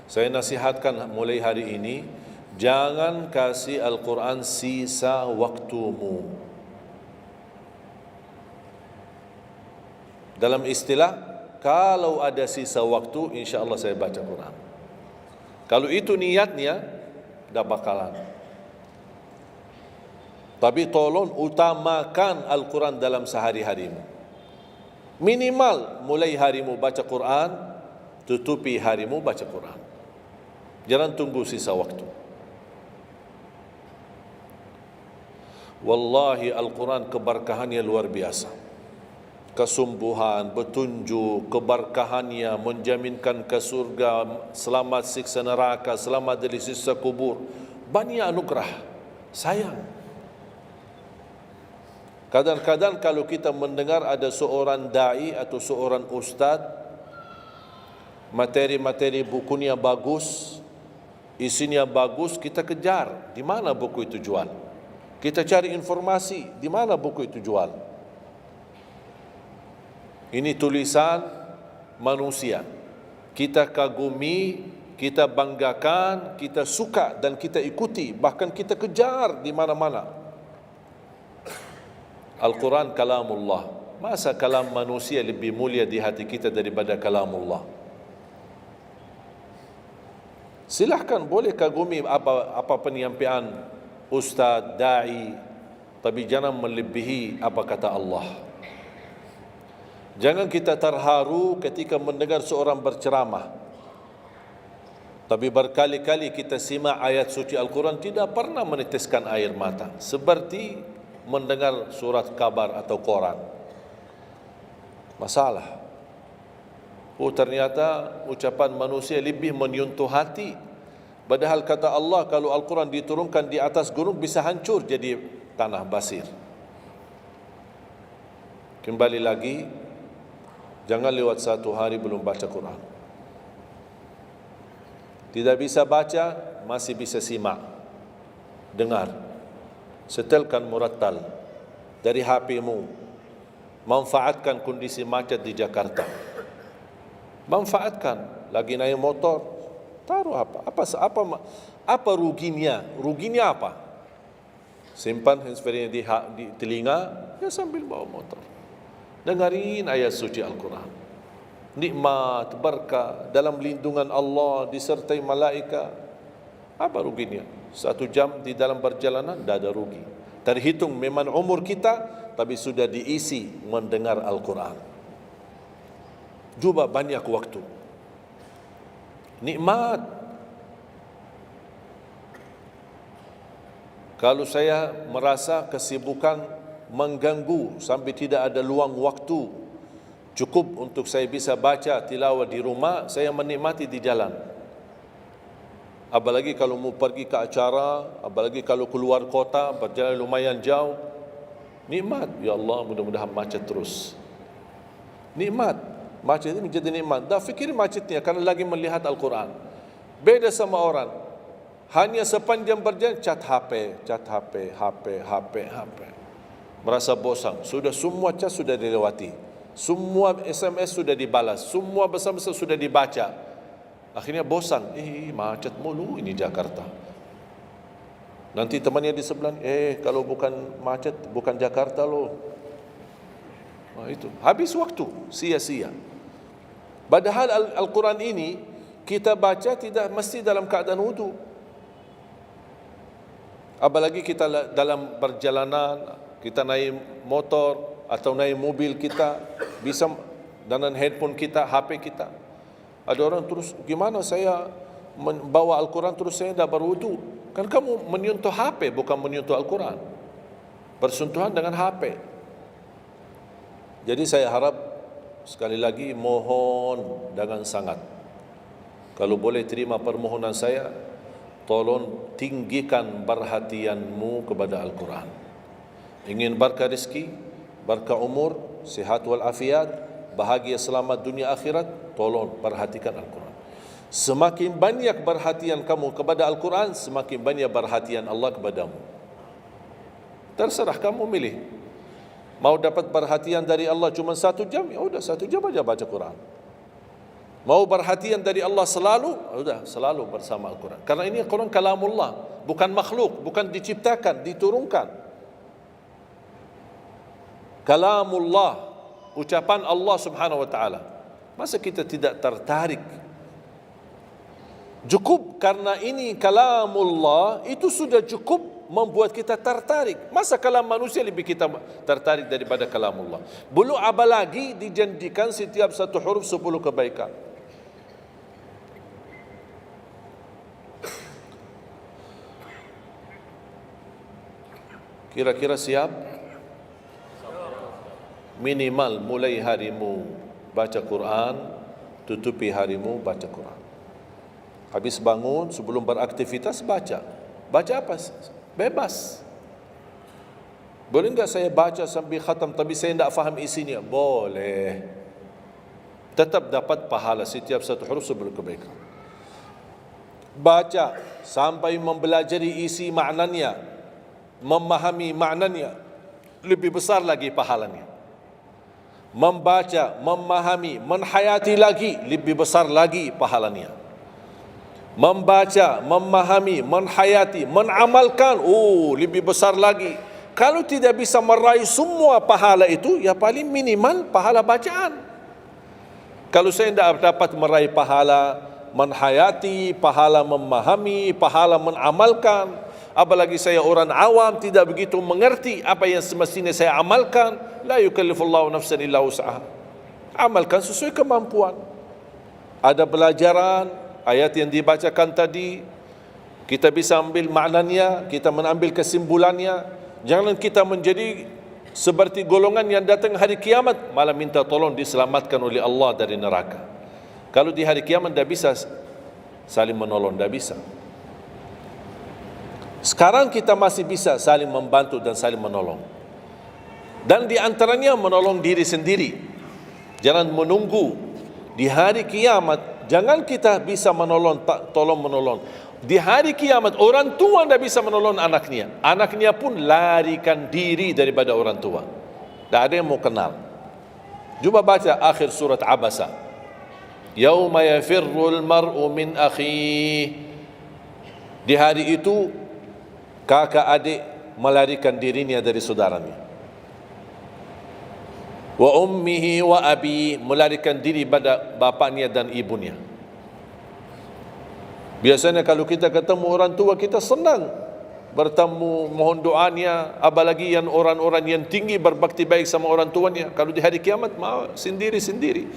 Saya nasihatkan mulai hari ini, jangan kasih Al-Quran sisa waktumu. Dalam istilah, kalau ada sisa waktu, insya Allah saya baca Quran. Kalau itu niatnya, dah bakalan. Tapi tolong utamakan Al-Quran dalam sehari-harimu. Minimal mulai harimu baca Quran, tutupi harimu baca Quran. Jangan tunggu sisa waktu. Wallahi Al-Quran keberkahannya luar biasa. Kesumbuhan, petunjuk, keberkahannya menjaminkan ke surga, selamat siksa neraka, selamat dari siksa kubur. Banyak anugerah. Sayang. Kadang-kadang kalau kita mendengar ada seorang da'i atau seorang ustaz, materi-materi bukunya bagus, isinya bagus, kita kejar. Di mana buku itu jual? Kita cari informasi, di mana buku itu jual? Ini tulisan manusia. Kita kagumi, kita banggakan, kita suka dan kita ikuti, bahkan kita kejar di mana-mana. Al-Quran kalamullah. Masa kalam manusia lebih mulia di hati kita daripada kalamullah? Silahkan boleh kagumi apa penyampaian ustaz, da'i, tapi jangan melebihi apa kata Allah. Jangan kita terharu ketika mendengar seorang berceramah, tapi berkali-kali kita simak ayat suci Al-Quran tidak pernah meneteskan air mata, seperti mendengar surat kabar atau koran. Masalah. Ternyata ucapan manusia lebih menyentuh hati. Padahal kata Allah, kalau Al-Quran diturunkan di atas gunung bisa hancur jadi tanah basir. Kembali lagi, jangan lewat satu hari belum baca Quran. Tidak bisa baca, masih bisa simak, dengar. Setelkan murattal dari HP-mu. Manfaatkan kondisi macet di Jakarta. Manfaatkan, lagi naik motor, Taruh apa ruginya? Ruginya apa? Simpan handsfree di telinga, ya sambil bawa motor. Dengarin ayat suci Al-Quran. Nikmat, berkah, dalam lindungan Allah, disertai malaikat. Apa ruginya? 1 jam di dalam perjalanan, tidak ada rugi. Terhitung memang umur kita, tapi sudah diisi mendengar Al-Quran. Juga banyak waktu. Nikmat. Kalau saya merasa kesibukan mengganggu sampai tidak ada luang waktu cukup untuk saya bisa baca tilawah di rumah, saya menikmati di jalan. Apalagi kalau mau pergi ke acara, apalagi kalau keluar kota, berjalan lumayan jauh, nikmat. Ya Allah, mudah-mudahan macet terus. Nikmat. Macet ini menjadi nikmat. Dah fikir macetnya karena lagi melihat Al-Quran. Beda sama orang, hanya sepanjang berjalan cat HP, HP. Merasa bosan. Sudah semua cat sudah dilewati, semua SMS sudah dibalas, semua pesan-pesan sudah dibaca. Akhirnya bosan. Macet mulu ini Jakarta. Nanti temannya di sebelah, kalau bukan macet, bukan Jakarta loh. Itu habis waktu, sia-sia. Padahal Al-Quran ini kita baca tidak mesti dalam keadaan wudu. Apalagi kita dalam perjalanan, kita naik motor atau naik mobil, kita bisa dengan handphone kita, HP kita. Ada orang terus, gimana saya membawa Al-Quran terus saya tidak berwudu? Kan kamu menyentuh HP, bukan menyentuh Al-Quran. Bersentuhan dengan HP. Jadi saya harap, sekali lagi mohon dengan sangat, kalau boleh terima permohonan saya, tolong tinggikan perhatianmu kepada Al-Quran. Ingin berkah rezeki, berkah umur, sihat wal afiat, bahagia selamat dunia akhirat, tolong perhatikan Al-Quran. Semakin banyak perhatian kamu kepada Al-Quran, semakin banyak perhatian Allah kepadamu. Terserah kamu milih. Mau dapat perhatian dari Allah cuma 1 jam, ya udah 1 jam aja baca Quran. Mau perhatian dari Allah selalu, sudah selalu bersama Al-Quran. Karena ini Al-Quran kalamullah, bukan makhluk, bukan diciptakan, diturunkan. Kalamullah, ucapan Allah Subhanahu wa taala. Masa kita tidak tertarik? Cukup karena ini kalamullah, itu sudah cukup membuat kita tertarik. Masa kalam manusia lebih kita tertarik daripada kalamullah? Belum apalagi dijanjikan setiap satu huruf 10 kebaikan. Kira-kira siap? Minimal mulai harimu baca Quran, tutupi harimu baca Quran. Habis bangun, sebelum beraktivitas baca. Baca apa? Bebas. Boleh enggak saya baca sambil khatam tapi saya tidak faham isinya? Boleh. Tetap dapat pahala setiap satu huruf 10 kebaikan. Baca sampai mempelajari isi maknanya, memahami maknanya, lebih besar lagi pahalanya. Membaca, memahami, menhayati lagi, lebih besar lagi pahalanya. Membaca, memahami, menhayati, menamalkan, lebih besar lagi. Kalau tidak bisa meraih semua pahala itu, ya paling minimal pahala bacaan. Kalau saya tidak dapat meraih pahala menhayati, pahala memahami, pahala menamalkan, apalagi saya orang awam tidak begitu mengerti apa yang semestinya saya amalkan, la yukallifullahu nafsan illa wus'aha. Amalkan sesuai kemampuan. Ada pelajaran ayat yang dibacakan tadi, kita bisa ambil maknanya, kita mengambil kesimpulannya. Jangan kita menjadi seperti golongan yang datang hari kiamat malah minta tolong diselamatkan oleh Allah dari neraka. Kalau di hari kiamat tidak bisa saling menolong, tidak bisa. Sekarang kita masih bisa saling membantu dan saling menolong. Dan di antaranya menolong diri sendiri. Jangan menunggu di hari kiamat. Jangan kita bisa menolong, tolong menolong. Di hari kiamat orang tua tidak bisa menolong anaknya. Anaknya pun larikan diri daripada orang tua. Tidak ada yang mau kenal. Cuba baca akhir surat Abasa. Yauma yafirrul mar'u min akhihi. Di hari itu kakak adik melarikan dirinya dari saudaranya. Wa ummihi wa abi, melarikan diri pada bapaknya dan ibunya. Biasanya kalau kita ketemu orang tua, kita senang bertemu, mohon doanya, apalagi yang orang-orang yang tinggi berbakti baik sama orang tuanya. Kalau di hari kiamat mau sendiri-sendiri.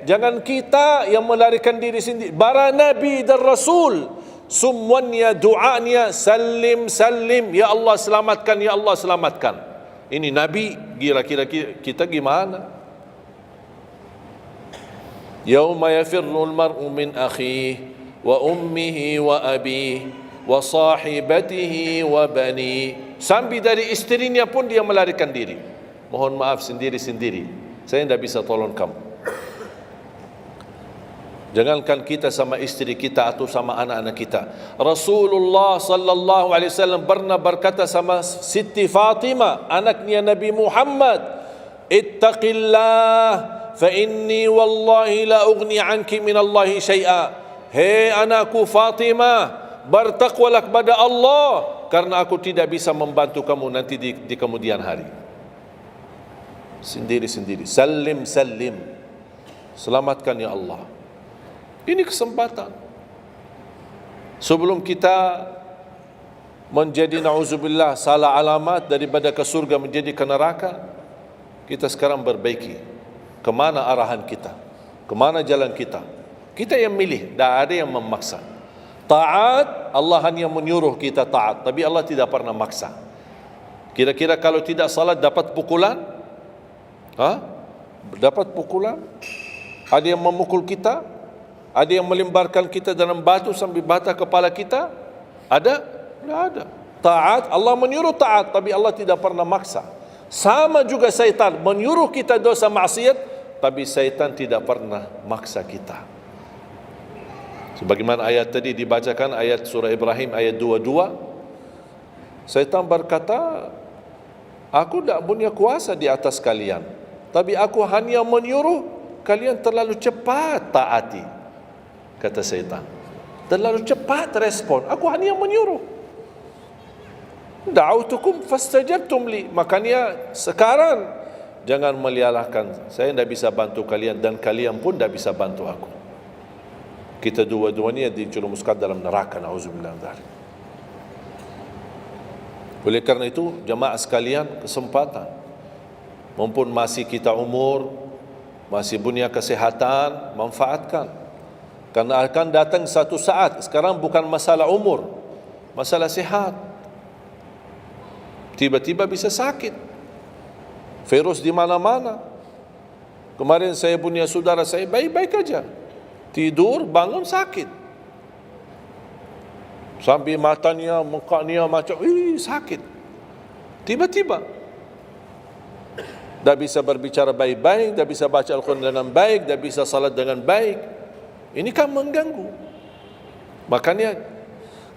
Jangan kita yang melarikan diri sendiri. Para nabi dan rasul semuanya doanya salim salim, ya Allah selamatkan, ya Allah selamatkan. Ini nabi, kira-kira kita gimana? Yauma yafirrul mar'u min akhihi wa ummihi wa abihi wa sahibatihi wa bani. Sampai dari istrinya pun dia melarikan diri. Mohon maaf, sendiri-sendiri. Saya tidak bisa tolong kamu. Jangankan kita sama istri kita atau sama anak-anak kita. Rasulullah sallallahu alaihi wasallam pernah berkata sama Siti Fatimah, anaknya Nabi Muhammad, "Ittaqillah fa inni wallahi la ughni anki min Allahi syai'a." Hei anakku Fatimah, bertakwalah kepada Allah, karena aku tidak bisa membantu kamu nanti di kemudian hari. Sendiri-sendiri. Salim salim. Selamatkan ya Allah. Ini kesempatan. Sebelum kita menjadi na'udzubillah salah alamat daripada ke surga menjadi ke neraka, kita sekarang perbaiki kemana arahan kita, kemana jalan kita. Kita yang milih, tidak ada yang memaksa. Taat, Allah hanya menyuruh kita taat, tapi Allah tidak pernah maksa. Kira-kira kalau tidak salat dapat pukulan? Dapat pukulan? Ada yang memukul kita? Ada yang melemparkan kita dalam batu sampai bata kepala kita? Ada? Tidak ada. Taat, Allah menyuruh taat, tapi Allah tidak pernah maksa. Sama juga syaitan, menyuruh kita dosa maksiat, tapi syaitan tidak pernah maksa kita. Sebagaimana ayat tadi dibacakan, ayat surah Ibrahim ayat 22, syaitan berkata, aku tidak punya kuasa di atas kalian, tapi aku hanya menyuruh kalian terlalu cepat taati. Kata syaitan, terlalu cepat respon, aku hanya menyuruh. Da'autukum fastajabtum li. Makanya sekarang jangan melialahkan, saya tidak bisa bantu kalian dan kalian pun tidak bisa bantu aku. Kita dua-duanya dijerumuskan dalam neraka, na'udzubillah min dzalik. Oleh karena itu, jemaah sekalian, kesempatan, mumpun masih kita umur, masih punya kesehatan, manfaatkan. Karena akan datang satu saat, sekarang bukan masalah umur, masalah sehat. Tiba-tiba bisa sakit, virus di mana-mana. Kemarin saya punya saudara saya baik-baik aja, tidur bangun sakit, sampai matanya, mukanya macam sakit. Tiba-tiba dah bisa berbicara baik-baik, dah bisa baca Al-Quran dengan baik, dah bisa salat dengan baik. Ini kan mengganggu. Makanya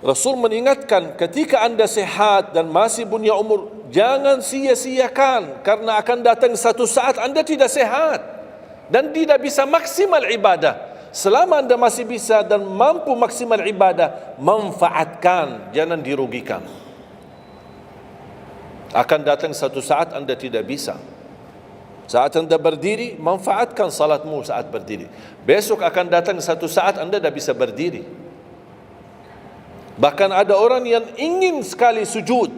Rasul mengingatkan, ketika anda sehat dan masih punya umur, jangan sia-siakan, karena akan datang satu saat anda tidak sehat dan tidak bisa maksimal ibadah. Selama anda masih bisa dan mampu maksimal ibadah, manfaatkan, jangan dirugikan. Akan datang satu saat anda tidak bisa. Saat anda berdiri, manfaatkan salatmu saat berdiri. Besok akan datang satu saat anda tidak bisa berdiri. Bahkan ada orang yang ingin sekali sujud,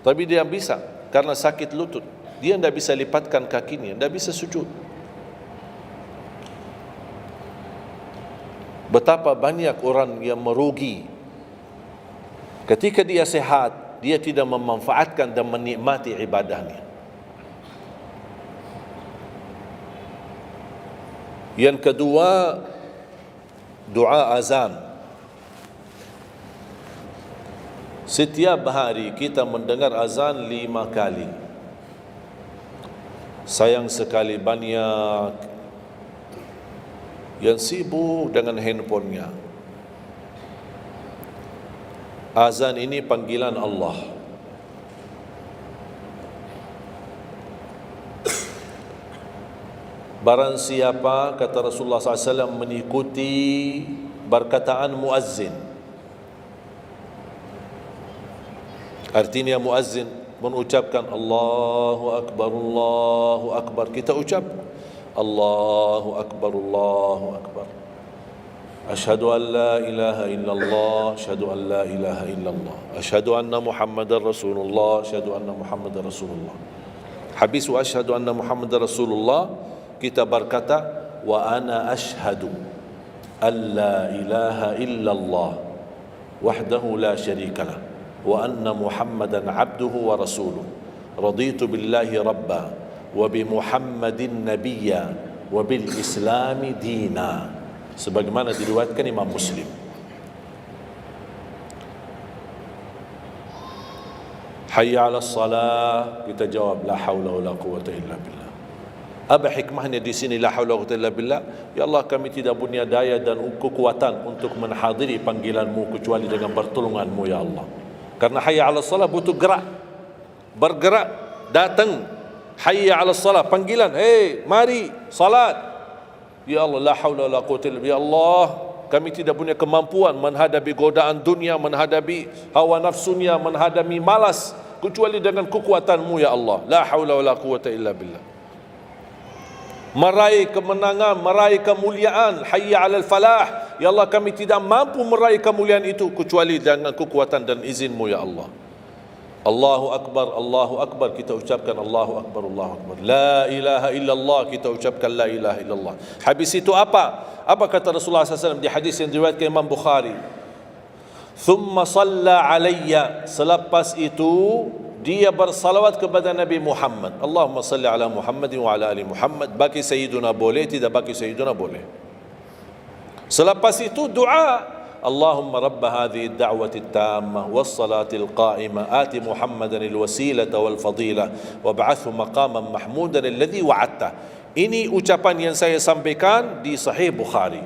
tapi dia bisa karena sakit lutut. Dia tidak bisa lipatkan kakinya, tidak bisa sujud. Betapa banyak orang yang merugi ketika dia sehat, dia tidak memanfaatkan dan menikmati ibadahnya. Yang kedua, doa azan. Setiap hari kita mendengar azan 5 kali. Sayang sekali banyak yang sibuk dengan handphonenya. Azan ini panggilan Allah. Barang siapa, kata Rasulullah SAW, mengikuti perkataan muazzin. Artinya muazzin mengucapkan Allahu Akbar, Allahu Akbar. Kita ucap Allahu Akbar, Allahu Akbar. Asyhadu an la ilaha illallah, asyhadu an la ilaha illallah. Asyhadu anna Muhammadar Rasulullah, asyhadu anna Muhammadar Rasulullah. Habis wa asyhadu anna Muhammadar Rasulullah, kita berkata wa ana asyhadu an la ilaha illallah wahdahu la syarikalah wa anna Muhammadan abduhu wa rasuluh. Raditu billahi rabba wa bi Muhammadin nabiyya wa bil islami dina. Sebagaimana diriwayatkan Imam Muslim. Hayya 'alas salah, kita jawab la haula wala quwwata illa billah. Apa hikmahnya di sini la haula wala quwwata illa billah? Ya Allah, kami tidak punya daya dan kekuatan untuk menghadiri panggilan-Mu kecuali dengan pertolongan-Mu ya Allah. Karena hayya 'alas salah butuh gerak. Bergerak, datang. Hayya 'alas salah, panggilan, hey, mari salat. Ya Allah, la haula wala quwwata illa billah. Ya Allah, kami tidak punya kemampuan menghadapi godaan dunia, menghadapi hawa nafsunya, menghadapi malas kecuali dengan kekuatan-Mu ya Allah. La haula wala quwwata illa billah. Meraih kemenangan, meraih kemuliaan, hayya 'alal falah. Ya Allah, kami tidak mampu meraih kemuliaan itu kecuali dengan kekuatan dan izin-Mu ya Allah. Allahu Akbar, kita ucapkan Allahu Akbar, Allahu Akbar. La ilaha illallah, kita ucapkan la ilaha illallah. Habis itu apa? Apa kata Rasulullah SAW di hadis yang diriwayatkan Imam Bukhari? Thumma salla alayya, selepas itu dia bersalawat kepada Nabi Muhammad. Allahumma salli ala Muhammadin wa ala ali Muhammad. Bagi Sayyiduna boleh, tidak bagi Sayyiduna boleh. Selepas itu doa, Allahumma rabb hadhihi ad-da'wati at-tammah was-salati al-qa'imah ati Muhammadan al-wasilata wal-fadilah wab'athhu maqaman mahmudan alladhi wa'adta. Ini ucapan yang saya sampaikan di Sahih Bukhari.